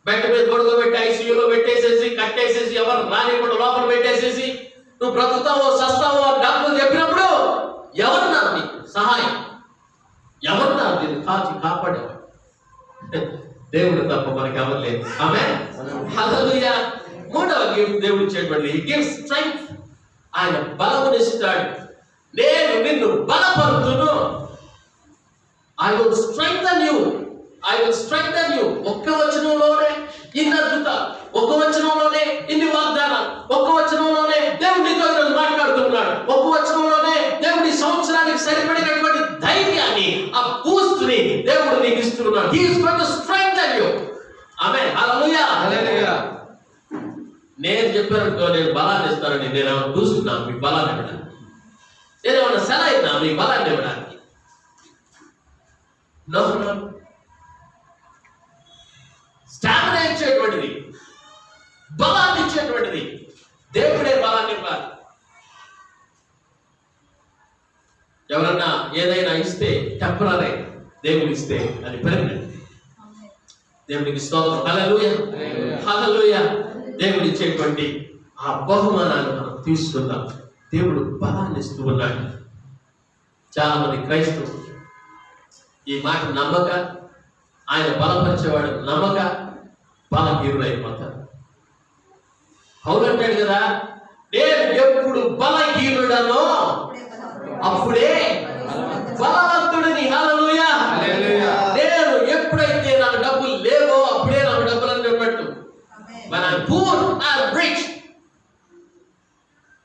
బెడ్ మీద పడుకోబెట్టి ఐసీయూలో పెట్టేసేసి కట్టేసేసి ఎవరు రానికుండా లోపల పెట్టేసేసి నువ్వు బ్రతుకుతావో సస్తావో డాక్టర్లు చెప్పినప్పుడు ఎవరున్నారు నీకు సహాయం? ఎవరున్నారు నేను కాపాడేవాడు? దేవుడు తప్ప మనకి ఎవరు లేదు. ఆమేన్. హల్లెలూయా. మూడవ గిఫ్ట్ దేవుడు ఇచ్చేటువంటి హి గివ్స్ స్ట్రెంగ్త్. ఆయన బలమునిస్తాడు. నేను నిన్ను బలపరుతును. I will strengthen you. I will strengthen you. ఒక్క వచనంలోనే ఇన్ని అద్భుతాలు, ఒక్క వచనంలోనే ఇన్ని వాగ్దానాలు, ఒక్క వచనంలోనే దేవుడు నీతో ఈరోజు మాట్లాడుతున్నాడు. ఒక్క వచనంలోనే దేవుడి సంవత్సరానికి సరిపడినటువంటి ధైర్యాన్ని, ఆ బూస్ట్ ని దేవుడు నీకు ఇస్తున్నాడు. He is going to strengthen you. Amen. Hallelujah. Hallelujah. నేను చెప్పాను నేను బలాన్ని ఇస్తానని, నేను చూస్తున్నాను మీ బలాన్ని ఇవ్వడానికి, నేను ఏమన్నా సెలైనా మీ బలాన్ని ఇవ్వడానికి. స్టామినా ఇచ్చేటువంటిది, బలాన్ని ఇచ్చేటువంటిది దేవుడే బలాన్ని ఇవ్వాలి. ఎవరన్నా ఏదైనా ఇస్తే టెంపరరీ, దేవుడు ఇస్తే అది పెర్మనెంట్. దేవుడికి స్తోత్రం. హల్లెలూయా. హల్లెలూయా. దేవుడు ఇచ్చేటువంటి ఆ బహుమానాలు మనం తీసుకుందాం. దేవుడు బలాన్ని ఇస్తూ ఉన్నాడు. చాలా మంది క్రైస్తవులు ఈ మాట నమ్మక, ఆయన బలపరిచేవాడు నమ్మక బలహీనుడైపోతారు. అవునంటాడు కదా, నేను ఎప్పుడు బలహీనుడనో అప్పుడే బలవంతుడిని. హల్లెలూయా. నేను ఎప్పుడైతే నాకు డబ్బులు లేవో అప్పుడే నాకు డబ్బులు అని చెప్పట్టు. When I'm poor, I'm rich.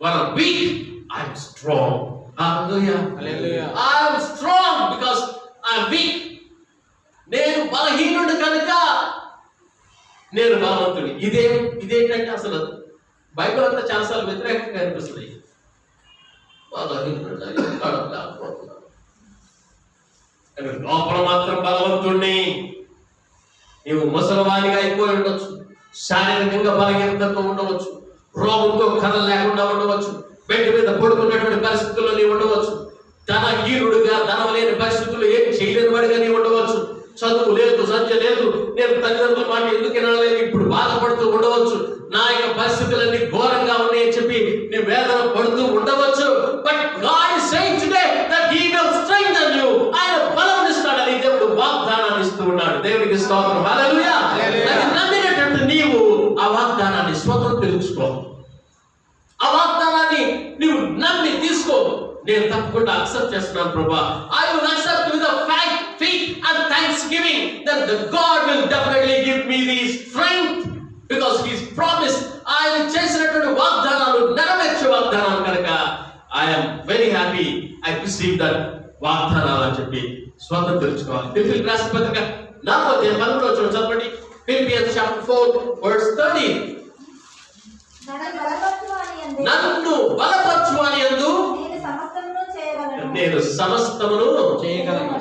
When I'm weak, I'm strong. Hallelujah. Hallelujah. I'm strong because I'm weak. నేను బలహీనుడు కనుక నేను బలవంతుడి. ఇదేంటంటే అసలు బైబిల్ అంతా చాలాసార్లు వ్యతిరేకంగా అనిపిస్తుంది. లోపల మాత్రం బలవంతుడిని. నీవు ముసలివానిగా అయిపోయి ఉండొచ్చు, శారీరకంగా బలహీనతతో ఉండవచ్చు, రోగంతో కథలు లేకుండా ఉండవచ్చు, బెడ్ మీద పడుకున్నటువంటి పరిస్థితుల్లో నీవు ఉండవచ్చు, ధనహీనుడుగా, ధనం లేని పరిస్థితుల్లో ఏం చేయలేని వాడిగా నీవు ఉండవచ్చు, చదువు లేదు, సంధ్య లేదు, నేను తల్లిదండ్రుల మాట ఎందుకు వినలేదు, ఇప్పుడు బాధపడుతూ ఉండవచ్చు, నా యొక్క పరిస్థితులన్నీ ఘోరంగా ఉన్నాయని చెప్పి నేను వేదన పడుతూ ఉండవచ్చు. But God is saying today that he will strengthen you. ఆయన బలం ఇస్తాడని దేవుడు వాగ్దానాన్ని ఇస్తూ ఉన్నాడు. దేవునికి స్తోత్రం. హల్లెలూయా. అది నమ్మినటువంటి నీవు ఆ వాగ్దానాన్ని స్వతంత్రించుకో. ఆ వాగ్దానాన్ని నీవు నమ్మి తీసుకో. నేను తప్పకుండా అక్సెప్ట్ చేస్తున్నాను ప్రభువా. I will accept with a faith and thanksgiving that the God will definitely give me the strength because He's promised. ఆయన చేసినటువంటి వాగ్దానాలు నెరవేర్చే వాగ్దానాలు కనుక I am very happy I received that వాగ్దానాలు అని చెప్పి స్వతంత్రించుకోవాలి. ఫిలిప్పీయులకు రాసిన పత్రిక 4వ అధ్యాయం 13వ వచనం చదవండి. Philippians chapter 4 verse 13. నన్ను బలపరచువాని యందు నేను సమస్తమును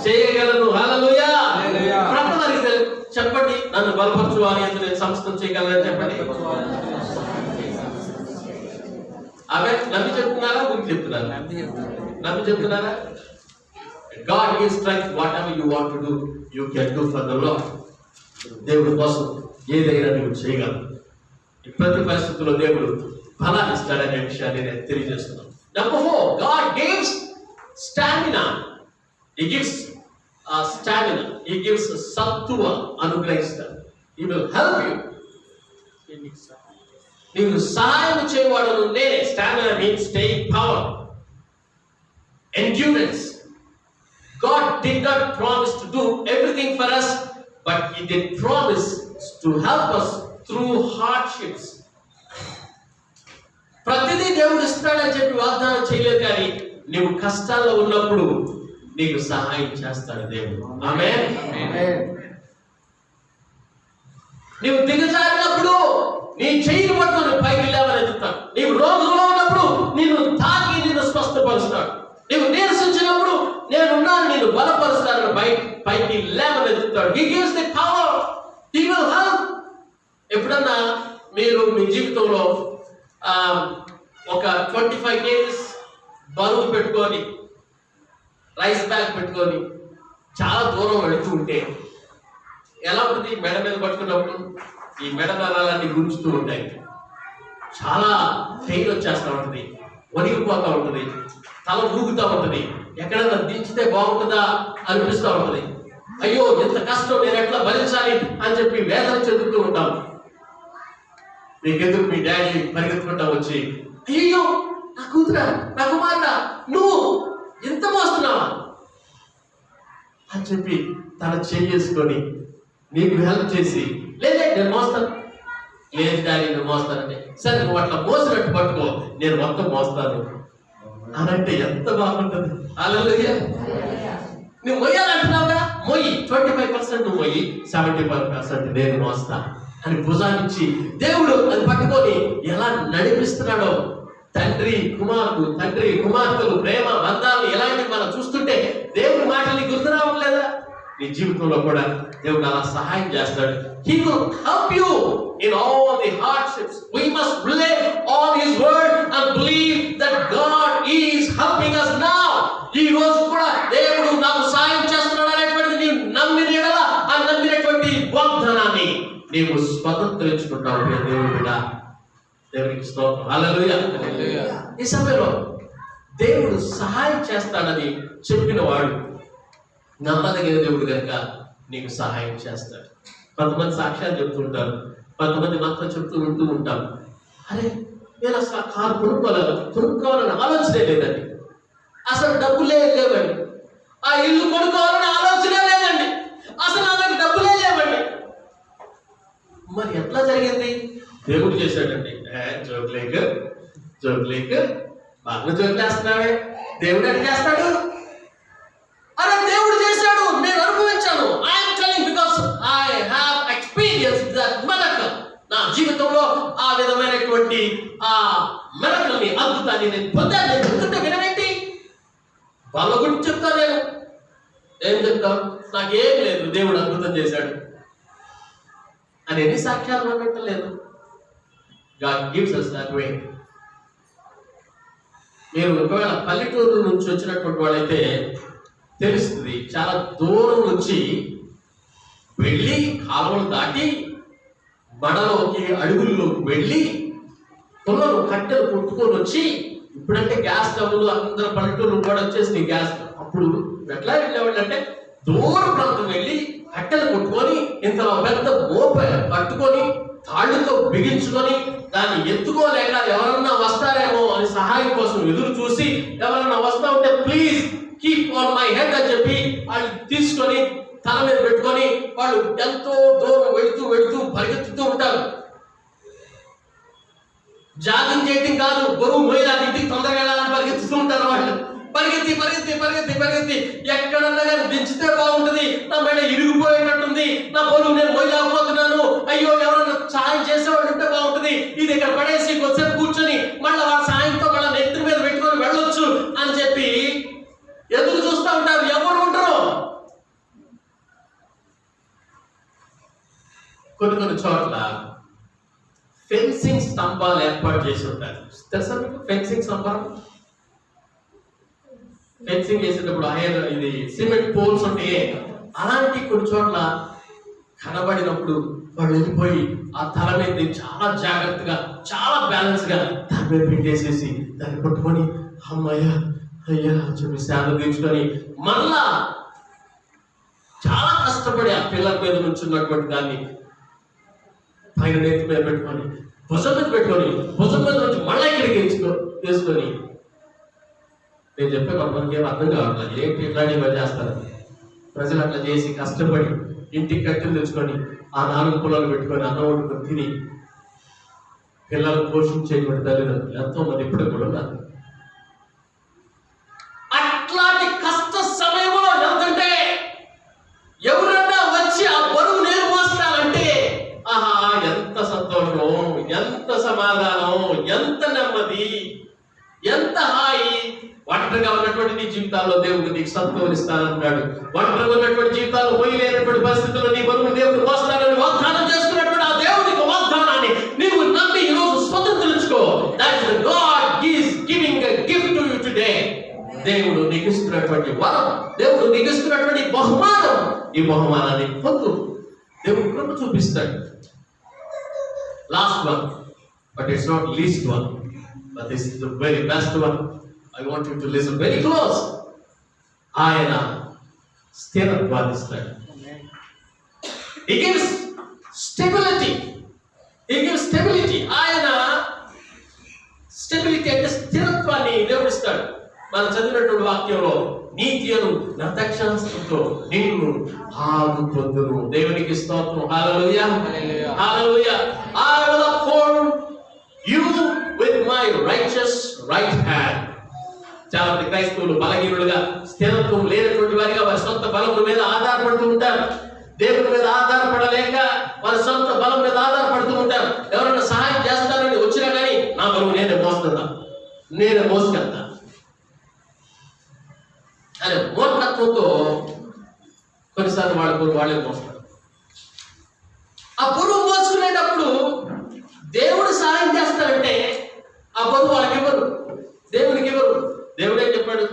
చేయగలను. హల్లెలూయా. ప్రకటన చెప్పండి, నన్ను బలపరచువాని యందు నేను సమస్తం చేయగలను చెప్పండి. అవే నమ్మి చెప్తున్నారా, మీకు చెప్తున్నారా? నమ్మి చెప్తున్నారా? God gives strength. Whatever you want to do, you can do for the Lord. దేవుడి కోసం ఏదైనా నువ్వు చేయగలవు. ప్రతి పరిస్థితుల్లో దేవుడు బలాన్ని ఇస్తాడనే విషయాన్ని నేను తెలియజేస్తున్నాను. Number 4, God gives stamina. He gives stamina. He gives sattva. అనుగ్రహిస్తాడు. He will help you. నీవు సహాయం చేయవాడు నేనే. Stamina means staying power, endurance. God did not promise to do everything for us, but He did promise to help us through hardships. ప్రతిదీ దేవుడు ఇస్తాడని చెప్పి వాగ్దానం చేయలేదు, కానీ నీవు కష్టాల్లో ఉన్నప్పుడు నీకు సహాయం చేస్తాడు దేవుడు. ఆమేన్. నీవు దిగజారినప్పుడు నీ చెయ్యిని పట్టుకొని పైకి లేవని ఎత్తుతాడు. నీవు రోగంలో ఉన్నప్పుడు నిన్ను తాకి నిన్ను స్వస్థపరుస్తాడు. నీవు నీరసించినప్పుడు నేనున్నాను, నిన్ను బలపరుస్తానని పైకి లేవని ఎత్తుతాడు. He gives the power. He will help. ఎప్పుడన్నా మీరు మీ జీవితంలో ఒక 25 kgs బరువు పెట్టుకొని రైస్ బ్యాగ్ పెట్టుకొని చాలా దూరం వెళుతూ ఉంటే ఎలా ఉంటుంది? మెడ మీద పట్టుకున్నప్పుడు ఈ మెడ నరాలన్నీ గుంజుతూ ఉంటాయి, చాలా పెయిన్ వచ్చేస్తూ ఉంటుంది, వణిగిపోతూ ఉంటుంది, తల ఊగుతూ ఉంటుంది, ఎక్కడన్నా దించితే బాగుంటుందా అనిపిస్తూ ఉంటుంది. అయ్యో ఎంత కష్టం, నేను ఎట్లా భరించాలి అని చెప్పి వేదన చెందుతూ ఉంటాం. మీకెందుకు మీ డాడీ పరిగెత్తుకుంటా వచ్చి, అయ్యో నా కూతురా, నా కుమారుడా, నువ్వు ఎంత మోస్తున్నావా అని చెప్పి తన చేసుకొని నీకు హెల్ప్ చేసి, లేదే నేను మోస్తాను, లేదు డాడీ నేను మోస్తానంటే, సరే నువ్వు అట్లా మోసినట్టు పట్టుకో, నేను మొత్తం మోస్తాను అనంటే ఎంత బాగుంటుంది. హల్లెలూయా. నువ్వు మొయ్యాలంటున్నావుగా, మొయ్యి, 25% నువ్వు మొయ్యి, 75% నేను మోస్తా అని భుజానిచ్చి దేవుడు అది పట్టుకొని ఎలా నడిపిస్తున్నాడో. తండ్రి కుమార్తెలు ప్రేమ బంధాలు ఎలాంటివి మనం చూస్తుంటే దేవుడి మాటల్ని గుర్తు రావట్లేదా? నీ జీవితంలో కూడా దేవుడు అలా సహాయం చేస్తాడు. He will help you in all the hardships. We must believe on His word and believe that God is helping us now. ఈ రోజు కూడా దేవుడు నాకు సహాయం చేస్తున్నాడు అనేటువంటిది నీవు నమ్మిన యెడల ఆ నమ్మినటువంటి వాగ్దానాన్ని నీవు స్వతంత్రించుకుంటావు. దేవుడు కూడా దేవునికి స్తోత్రం. హల్లెలూయా. ఈ సమయంలో దేవుడు సహాయం చేస్తాడని చెప్పిన వాడు నమ్మదగిన దేవుడు కనుక నీకు సహాయం చేస్తాడు. కొంతమంది సాక్ష్యాలు చెప్తూ ఉంటారు, కొంతమంది మాత్రం ఉంటూ ఉంటాం, అరే నేను అసలు ఆ కారు కొనుక్కోవాలని ఆలోచనే లేదండి, అసలు డబ్బులే లేవండి, ఆ ఇల్లు కొనుక్కోవాలని ఆలోచనే లేదండి, అసలు నా దగ్గర డబ్బులే లేవండి. మరి ఎట్లా జరిగింది? దేవుడు చేశాడండి. జోక్లేక బాగా జోకులేస్తున్నావే, దేవుడు ఎట్లా చేస్తాడు? అరే దేవుడు చేశాడు, నేను అనుభవించాను. I'm telling because I have experience that miracle. నా జీవితంలో ఆ విధమైనటువంటి ఆ మిరకల్ని, అద్భుతాన్ని నేను పొందాను. నేను చెప్తుంటే వినవేంటి? వాళ్ళ గురించి చెప్తా, నేను ఏం చెప్తాం? నాకేం లేదు, దేవుడు అద్భుతం చేశాడు అని ఎన్ని సాక్ష్యాలు ఉండట్లేదు. God gives us that way. మీరు ఒకవేళ పల్లెటూరు నుంచి వచ్చినటువంటి వాళ్ళైతే తెలుస్తుంది, చాలా దూరం నుంచి వెళ్ళి కాలువలు దాటి బడలోకి అడుగుల్లోకి వెళ్ళి పొలం కట్టెలు కొట్టుకొని వచ్చి, ఇప్పుడంటే గ్యాస్ స్టవ్లు అందరూ పల్లెటూరు కూడా వచ్చేసి గ్యాస్, అప్పుడు ఎట్లా వెళ్ళేవాళ్ళు అంటే దూర ప్రాంతం వెళ్ళి కట్టెలు కొట్టుకొని ఇంతలో పెద్ద మోప కట్టుకొని తాళ్ళతో బిగించుకొని దాన్ని ఎత్తుకోలేక ఎవరన్నా వస్తారేమో అని సహాయం కోసం ఎదురు చూసి, ఎవరన్నా వస్తా ఉంటే please keep on my head అని చెప్పి వాళ్ళు తీసుకొని తల మీద పెట్టుకొని వాళ్ళు ఎంతో దూరం వెళుతూ పరిగెత్తుతూ ఉంటారు. జాగింగ్ చేయటం కాదు, బరువు మోయాలి, ఇంటికి తొందరగా వెళ్ళాలని పరిగెత్తుతూ ఉంటారు. వాళ్ళు పరిగెత్తి ఎక్కడన్నా కానీ దించితే బాగుంటుంది, నా మెడ ఇరిగిపోయేటట్టుంది, నా బరువు నేను మోయలేకపోతున్నాను, అయ్యో ఎవరన్నా సాయం చేసేవాళ్ళు ఉంటే బాగుంటుంది, ఇది ఇక్కడ పడేసి కొద్దిసేపు కూర్చొని మళ్ళీ వాళ్ళ సాయంతో వాళ్ళ నెత్తి మీద పెట్టుకొని వెళ్ళొచ్చు అని చెప్పి ఎదురు చూస్తూ ఉంటారు. ఎవరు ఉంటారు? కొన్ని చోట్ల ఫెన్సింగ్ స్తంభాలు ఏర్పాటు చేసి ఉంటారు. తెలుసా మీకు ఫెన్సింగ్ స్తంభాలు? ఫెన్సింగ్ చేసేటప్పుడు ఇది సిమెంట్ పోల్స్ ఉంటాయి. అలాంటి కొన్ని చోట్ల కనబడినప్పుడు వాళ్ళు వెళ్ళిపోయి ఆ తల మీద చాలా జాగ్రత్తగా, చాలా బ్యాలెన్స్ గా దాని మీద పెట్టేసేసి దాన్ని పట్టుకొని అమ్మయ్యా అయ్యా చెప్పి శాంతం తీర్చుకొని మళ్ళా చాలా కష్టపడి ఆ పిల్లల మీద నుంచున్నటువంటి దాన్ని పైన నెత్తి మీద పెట్టుకొని భుజం మీద నుంచి మళ్ళా ఇక్కడికి తీసుకొని, నేను చెప్పే కొంతమందికి ఏం అర్థం కావట్లేదు, ఏంటి ఇట్లాంటివి పని చేస్తారు. ప్రజలు అట్లా చేసి కష్టపడి ఇంటికి కట్టెలు తెచ్చుకొని ఆ 4 పొలాలు పెట్టుకొని అన్నం వండుకొని తిని పిల్లలు పోషించేటువంటి తల్లిదండ్రులు ఎంతో మంది ఇప్పుడు కూడా ఉన్నారు. అట్లాంటి కష్ట సమయంలో వెళ్తుంటే ఎవరన్నా వచ్చి ఆ బరువు నేను మోస్తానంటే ఆహా ఎంత సంతోషం, ఎంత సమాధానం, ఎంత నెమ్మది, ఎంత హాయి. ఒంటరిగా ఉన్నటువంటి నీ జీవితాల్లో దేవుడు నీకు సంతోషిస్తానన్నాడు. ఒంటరిగా ఉన్నటువంటి జీవితాల్లో పోయి లేనటువంటి పరిస్థితుల్లో నీ బరువు దేవుడు మోస్తానని వాగ్దానం చేసుకున్నటువంటి ఆ దేవుడికి దేవుడు నీకు ఇస్తున్నటువంటి వరం, దేవుడు నీకు ఇస్తున్నటువంటి బహుమానం. ఈ బహుమానాన్ని పొందు. దేవుడు కృప చూపిస్తాడు. Last one, but it's not least one, but this is the very best one. I want you to listen very close. ఆయన స్థిరత్వాన్ని ఇస్తాడు. He gives stability. He gives stability. ఆయన స్టెబిలిటీ అంటే స్థిరత్వాన్ని దేవుడు ఇస్తాడు. మనం చదివినటువంటి వాక్యంలో నీతియను నతక్షణంతో నిన్ను ఆదుకొందును. దేవునికి స్తోత్రం. హల్లెలూయా, హల్లెలూయా. I will uphold you with my righteous right hand. చాలా మంది క్రైస్తవులు బలహీనులుగా, స్థిరత్వం లేనటువంటి వారిగా వారి సొంత బలం మీద ఆధారపడుతూ ఉంటారు. దేవుని మీద ఆధారపడలేక వారి సొంత బలం మీద ఆధారపడుతూ ఉంటారు. ఎవరైనా సహాయం చేస్తారని వచ్చినా కానీ నా బరువు నేనే మోస్తున్నా, నేనే మోసుకెళ్తా అనే మూర్ఖత్వంతో కొన్నిసార్లు వాళ్ళ బరువు వాళ్ళే మోస్తారు. ఆ బరువు మోసుకునేటప్పుడు దేవుడు సహాయం చేస్తాడంటే ఆ బరువు వాళ్ళకి ఇవ్వరు, దేవునికి ఇవ్వరు. దేవుడే చెప్పాడు,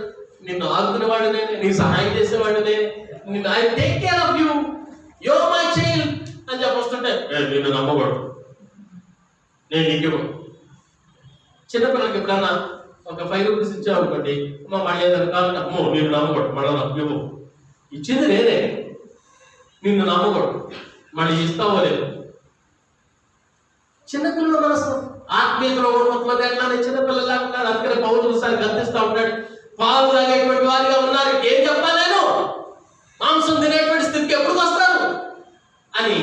నిన్ను ఆదుకున్న వాడు నేనే, నీ సహాయం చేసేవాడు నేనే, నిన్ను I take care of you, you are my child అని చెప్పొస్తుంటే నిన్ను నమ్మకూడదు, నేను నీకు ఇవ్వను. చిన్నపిల్లలకి ఎప్పుడన్నా ఒక 5 రూపీస్ ఇచ్చావు అనుకోండి, అమ్మ మళ్ళీ ఏదైనా కావాలంటే అమ్మో నేను నమ్మకూడదు, మళ్ళీ నాకు ఇవ్వు. ఇచ్చింది నేనే, నిన్ను నమ్మకూడదు, మళ్ళీ ఇస్తావో లేదు. చిన్నపిల్లల మనసు ఆత్మీయతలో ఉన్నట్లయితే ఎట్లానే చిన్నపిల్లలు ఉంటాడు. అందుకనే పౌరులు సార్ గర్తిస్తూ ఉంటాడు, పాలు తాగేటువంటి వారిగా ఉన్నారు, ఏం చెప్పాలి నేను, మాంసం తినేటువంటి స్థితికి ఎప్పుడు వస్తాను అని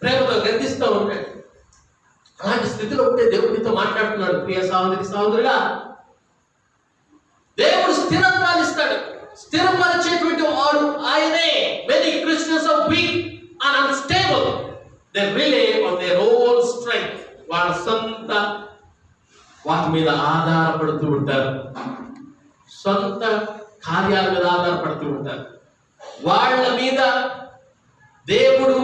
ప్రేమతో గర్తిస్తూ ఉంటాడు. అలాంటి స్థితిలో ఉంటే దేవుడితో మాట్లాడుతున్నాడు. ప్రియ సహోదరి సహోదరుగా, దేవుడు స్థిరత్వాన్ని ఇస్తాడు. స్థిరపరిచేటువంటి వాడు ఆయనే. Many Christians are weak and unstable. They rely on their own strength. వాళ్ళ సొంత వాటి మీద ఆధారపడుతూ ఉంటారు, సొంత కార్యాల మీద ఆధారపడుతూ ఉంటారు. వాళ్ళ మీద దేవుడు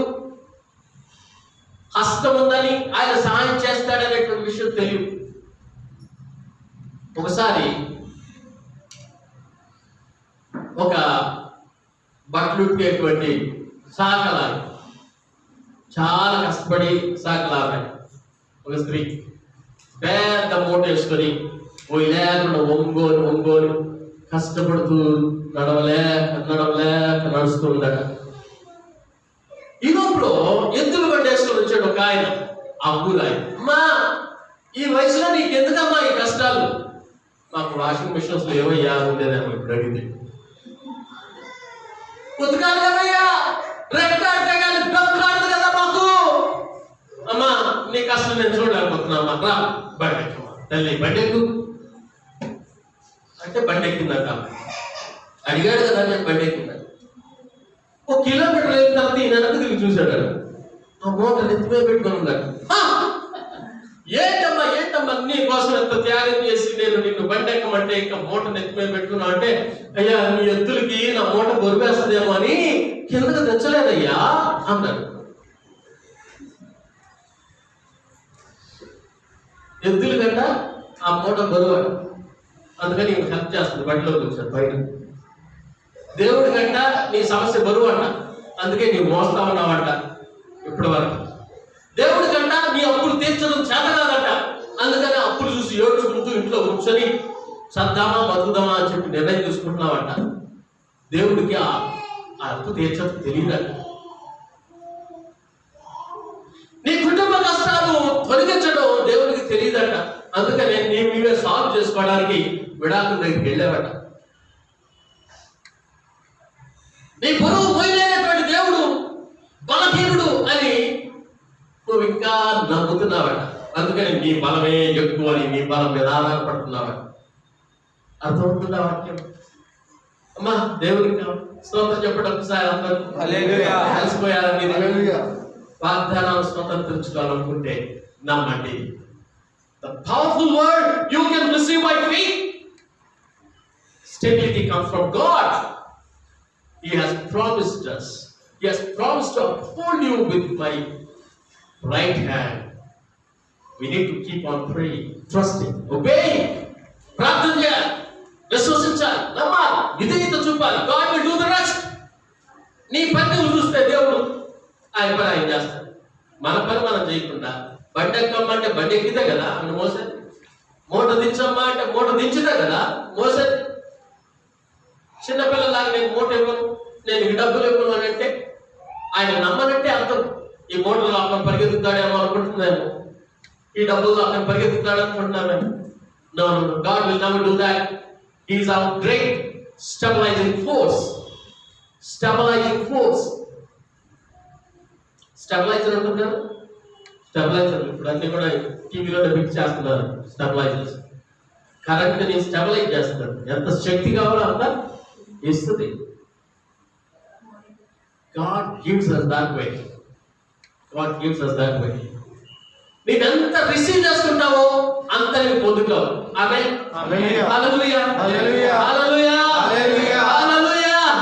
హస్తం ఉందని, ఆయన సహాయం చేస్తాడనేటువంటి విషయం తెలియదు. ఒకసారి ఒక బట్టలు ఉట్టేటువంటి సాకలాలి, చాలా కష్టపడి సాకలాలి ఒక స్త్రీ పెద్ద మూట వేసుకొని లేకుండా ఒంగోలు కష్టపడుతూ నడవలేక నడుస్తూ ఉండట. ఈ లోపల ఎద్దులు బండేసుకొని వచ్చాడు ఒక ఆయన, ఆ ఊరు ఆయన. అమ్మా, ఈ వయసులో నీకు ఎందుకమ్మా ఈ కష్టాలు? మాకు వాషింగ్ మిషన్స్ లో ఏమయ్యా ఉండేదేమో ఇప్పుడు అడిగింది. ఉతకాలి కదయ్యా, రెక్కాడితే కానీ డొక్కాడదు కదా మాకు. అమ్మా నీ కష్టం నేను చూడలేకపోతున్నామ్మా, రా బండి ఎక్కుమా. తల్లి బండి ఎక్కు అంటే బండి ఎక్కిందట. అడిగాడు కదా, నేను బండి ఎక్కిందా. 1 కిలోమీటర్ వెళ్ళిన తర్వాత ఈయన వెనక్కి తిరిగి చూశాడు. ఆ మూట నెత్తిమే పెట్టుకొని ఉన్నాడు. ఏంటమ్మా నీ కోసం ఎంత త్యాగం చేసి నేను నిన్ను బండి ఎక్కమంటే ఇంకా మూట నెత్తిమే పెట్టుకున్నా అంటే, అయ్యా నీ ఎద్దులకి నా మూట బొరిపేస్తుందేమో అని కిందకు తెచ్చలేదయ్యా అన్నాడు. ఎద్దులు కంట ఆ మూట బరువు, అందుకని హెల్ప్ చేస్తుంది, బండిలోకి వచ్చాడు బయట. దేవుడి కంట నీ సమస్య బరువు అంట, అందుకే నీవు మోస్తా ఉన్నావంట ఇప్పటి వరకు. దేవుడి కంట నీ అప్పులు తీర్చడం చేత కాదంట, అందుకని అప్పులు చూసి ఏడ్చుకుంటూ ఇంట్లో కూర్చొని సద్దామా బతుకుదామా అని చెప్పి నిర్ణయం తీసుకుంటున్నావంట. దేవుడికి ఆ అప్పు తీర్చడం తెలియదంట. నీ కుటుంబ కష్టాలు తొలగించడం దేవుడికి తెలియదంట, అందుకనే నీవే సాల్వ్ చేసుకోవడానికి విడాకుల దగ్గరికి వెళ్ళావట. నీ బరువు మోయలేనటువంటి దేవుడు బలహీనుడు అని నువ్వు ఇంకా నమ్ముతున్నావట, అందుకని నీ బలమే ఎక్కువ అని నీ బలం మీద ఆధారపడుతున్నావట. అర్థమవుతుందా వాక్యం? అమ్మా దేవుడికి స్తోత్రం చెప్పడం ఒకసారి అందరూ కలిసిపోయారని వాగ్దానాలు స్వతంత్రించుకోవాలనుకుంటే నమ్మండి. The powerful word you can receive by faith. Stability comes from God. He has promised us. He has promised to uphold you with my right hand. We need to keep on praying, trusting, obeying. ప్రార్థన చేయాలి, విశ్వసించాలి, నీ పని నువ్వు చూస్తే దేవుడు ఆయన పని ఆయన చేస్తాడు. మన పని మనం చేయకుండా బండి ఎక్కమ్మా అంటే బండి ఎక్కితే కదా ఆయన మోసేది, మూట దించమ్మా అంటే మూట దించితే కదా మోసేది. చిన్నపిల్లలాగా నేను మూట ఇవ్వను, నేను ఈ డబ్బులు ఇవ్వను అని అంటే ఆయన నమ్మనంటే అర్థం ఈ మూటలు అక్కడ పరిగెత్తుతాడేమో అనుకుంటున్నాము, ఈ డబ్బులు అక్కడ పరిగెత్తుతాడు అనుకుంటున్నామేమో. No, God will never do that. He is our great stabilizing force. Stabilizing force. Stabilizer అంటున్నారు. స్టెబిలైజర్ ఇప్పుడు అన్ని కూడా టీవీలో ఫిక్స్ చేస్తున్నారు. స్టెబిలైజర్స్ కరెంట్ ని స్టెబిలైజ్ చేస్తున్నారు. ఎంత శక్తి కావాలో అంత ఇస్తుంది. God gives us that way. God gives us that way. నీవెంత రిసీవ్ చేసుకుంటావో అంత నీవు పొందుతావు. ఆమేన్. హల్లెలూయా. హల్లెలూయా. హల్లెలూయా. హల్లెలూయా.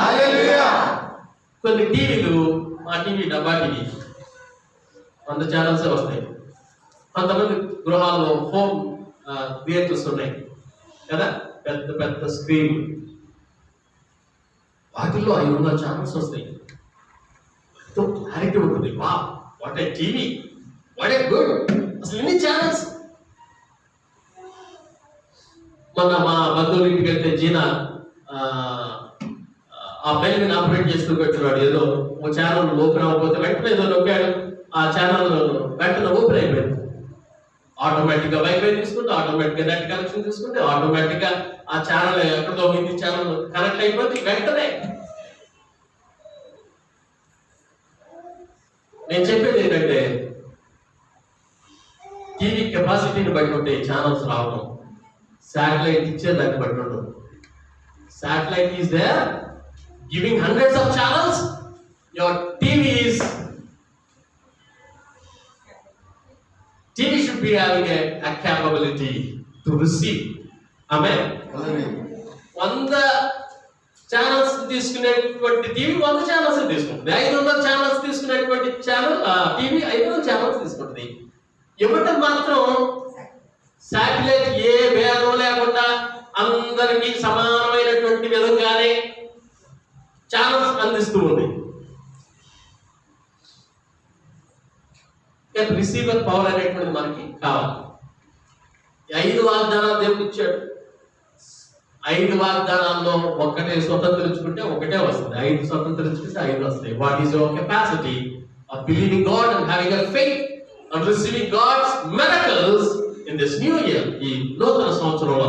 హల్లెలూయా. కొన్ని టీవీలు, మా టీవీ డబ్బా టీవీ 100 ఛానల్స్ వస్తాయి. కొంతమంది గృహాల్లో హోమ్ థియేటర్స్ ఉన్నాయి కదా, పెద్ద పెద్ద స్క్రీన్, వాటిల్లో 500 ఛానల్స్ వస్తాయి. క్లారిటీ ఉంటుంది. వా what a TV, what a good, అసలు ఎన్ని ఛానల్స్. మొన్న మా బంధువుల ఇంటికి వెళ్తే జీనా ఆ బెల్ని ఆపరేట్ చేస్తూ పెట్టున్నాడు. ఏదో ఒక ఛానల్ ఓపెన్ అవ్వకపోతే వెంటనే ఏదో నొక్కాడు, ఆ ఛానల్ వెంటనే ఓపెన్ అయిపోయింది. ఆటోమేటిక్ గా వైఫై తీసుకుంటే, ఆటోమేటిక్ గా నెట్ కనెక్షన్ తీసుకుంటే, ఆటోమేటిక్ గా ఆ ఛానల్ ఎక్కడో హిందీ ఛానల్ కనెక్ట్ అయిపోతే వెంటనే. నేను చెప్పేది ఏంటంటే టీవీ కెపాసిటీని బట్టి ఉంటాయి ఛానల్స్ రావడం, శాటిలైట్ ఇచ్చేదాన్ని బట్టి ఉండదు. Satellite is there giving hundreds of channels. Your TV should be having a capability to receive. Amen. 100 channels తీసుకునేటువంటి టీవీ 100 ఛానల్స్ తీసుకుంటుంది. 500 ఛానల్స్ తీసుకునేటువంటి ఛానల్ టీవీ 500 ఛానల్స్ తీసుకుంటుంది. ఇవ్వటం మాత్రం శాటిలైట్ ఏ భేదం లేకుండా అందరికీ సమానమైనటువంటి విధంగానే ఛానల్స్ అందిస్తూ ఉంది. రిసీవర్ పవర్ అనేటువంటిది మనకి కావాలి. 5 వాగ్దానాలు దేవుడు ఇచ్చాడు. 5 వాగ్దానాల్లో ఒక్కటే స్వతంత్రించుకుంటే ఒకటే వస్తుంది. 5 స్వతంత్రించుకుంటే 5 వస్తాయి. What is your capacity of believing God and having a faith and receiving God's miracles in this new year, ఈ నూతన సంవత్సరంలో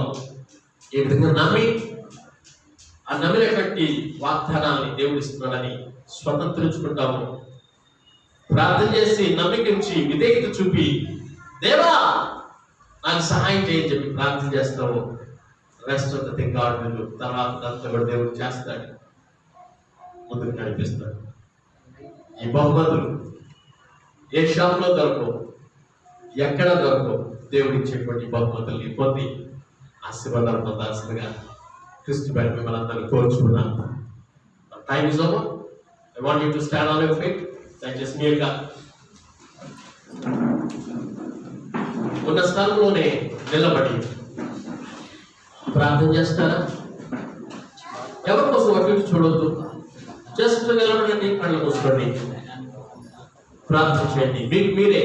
ఏ విధంగా నమ్మి ఆ నమ్మినటువంటి వాగ్దానాన్ని దేవుడు ఇస్తున్నాడని స్వతంత్రించుకుంటాము. ప్రార్థన చేసి నమ్మికించి విధేయత చూపి దేవా నాకు సహాయం చేయని చెప్పి ప్రార్థన చేస్తాము. Rest of the thing God will do. తర్వాత కూడా దేవుడు చేస్తాడు, ముందుకు నడిపిస్తాడు. ఈ బహుమతులు ఏ షాప్లో దొరకవు, ఎక్కడ దొరకవు. దేవుడు ఇచ్చేటువంటి బహుమతుల్ని పొంది ఆశీర్వాదాలు పొందాల్సిందిగా క్రీస్తు పేరిట మిమ్మల్ని అందరినీ కోరుచుకున్నాను. Time is over. I want you to stand on your feet. దయచేసి మీ యొక్క ఉన్న స్థలంలోనే నిలబడి ప్రార్థన చేస్తారా? ఎవరి కోసం అటు ఇటు చూడొద్దు. జస్ట్ నిలబడండి, కళ్ళు మూసుకోండి, ప్రార్థన చేయండి. మీకు మీరే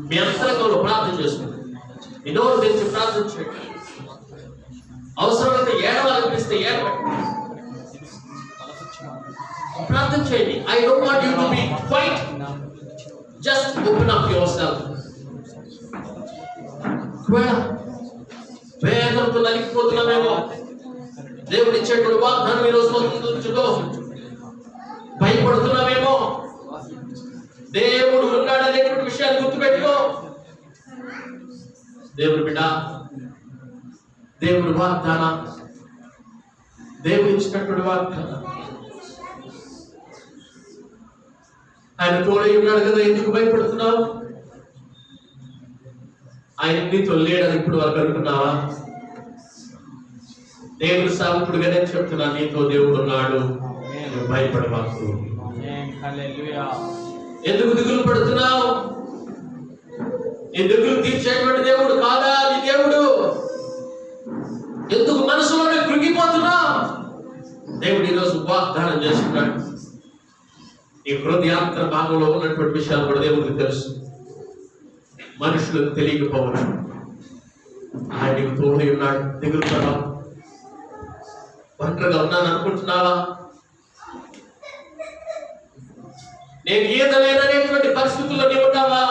మీ అంతరంగంలో ప్రార్థన చేసుకోండి. మీ నోరు తెరిచి ప్రార్థన చేయండి. అవసరమైతే ఏడవాలనిపిస్తే ఏడవండి, ప్రార్థన చేయండి. I don't want you to be quiet. Just open up yourself. వేదనతో నలిగిపోతున్నామేమో, దేవుడు ఇచ్చేటువంటి వాగ్దానం ఈరోజు పొందుతుందో భయపడుతున్నామేమో, దేవుడు ఉన్నాడనేటువంటి విషయాన్ని గుర్తుపెట్టుకో. దేవుడు బిడ్డ, దేవుడు వాగ్దానం, దేవుడు ఇచ్చినటువంటి వాగ్దానం ఆయన తోడై ఉన్నాడు కదా, ఎందుకు భయపడుతున్నావు? ఆయన నీతో లేడని ఇప్పుడు వరకు అనుకున్నావా? దేవుడు సాగుతుడుగా నేను చెప్తున్నా, నీతో దేవుడు ఉన్నాడు, నువ్వు భయపడవాకు. ఎందుకు దిగులు పడుతున్నావు? నీ దిగులు తీర్చేటువంటి దేవుడు కాదా నీ దేవుడు? ఎందుకు మనసులోనే కృంగిపోతున్నావు? దేవుడు ఈరోజు వాగ్దానం చేస్తున్నాడు. నీ హృదయాంతర భాగంలో ఉన్నటువంటి విషయాలు కూడా దేవుడికి తెలుసు. మనుషులకు తెలియకపోవచ్చు. ఆయన నీకు తోడై ఉన్నాడు. దిగులు పడవా. ఒంటరిగా ఉన్నాను అనుకుంటున్నావా? నేను ఈదలేననేటువంటి పరిస్థితుల్లో నీవు ఉన్నావా?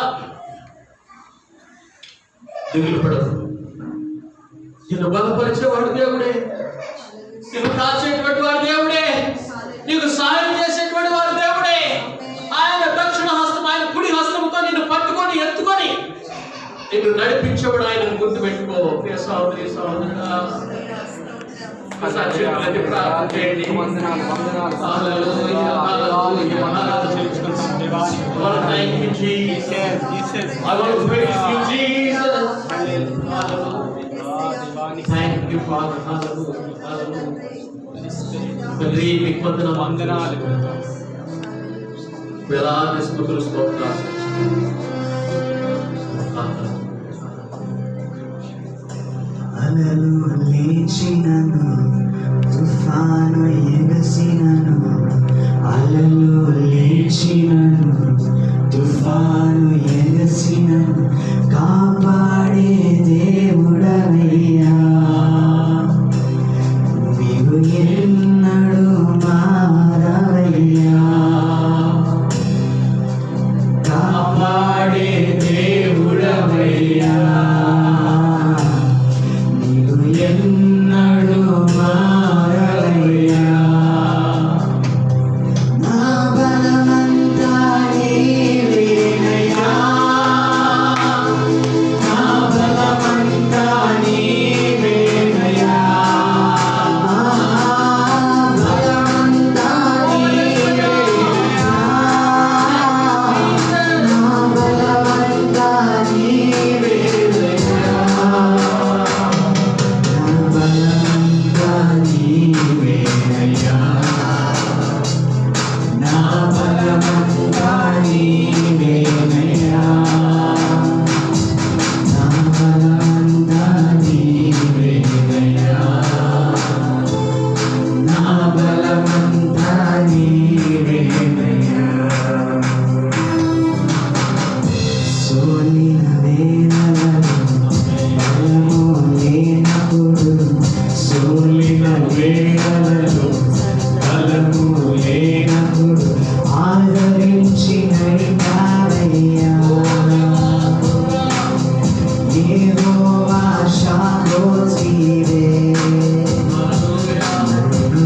దిగులు పడవు. నిన్ను బలపరిచేవాడు దేవుడే. నిన్ను కాల్చేటువంటి వాడు దేవుడే. నీకు సహాయం చేసేటువంటి వాడు దేవుడే. ఆయన దక్షిణ హస్తం, ఆయన కుడి హస్తముతో నిన్ను పట్టుకొని ఎత్తుకొని నిన్ను నడిపించేవాడు. ఆయన గుర్తుపెట్టుకో ప్రియ సహోదరి సహోదరుడా. ప్రార్థన చేయండి. Thank you, Jesus. I want to praise you, Jesus. Thank you, Father. తండ్రి మీకు వందనాలు. వేలాది స్తుతులు స్తోత్రాలు. అలలు లేచినను, తుఫాను ఎగసినను. అలలు లేచినను, తుఫాను ఎగసినను. కాపాడే దేవుడవయ్యా, నీవు ఎన్నడూ మారవయ్యా. కాపాడే దేవుడవయ్యా, ఎన్నడు మారవయ్యా. నా బలమంతా నీవేనయ్యా, నా బలమంతా నీవేనయ్యా, బలమంతా నీవేనయ్యా, నా బలమంతా నీవేనయ్యా. నా బలమంతా నీవేనయ్యా, నా బలమంతా నీవేనయ్యా, నా బలమంతా నీవేనయ్యా. సోలిన వేళలలో బలము లేనప్పుడు, సోలిన వేళలలో బలము లేనప్పుడు ఆదరించి నడిపావయ్యా. యెహోవా షాలోమ్ నీవే, నన్ను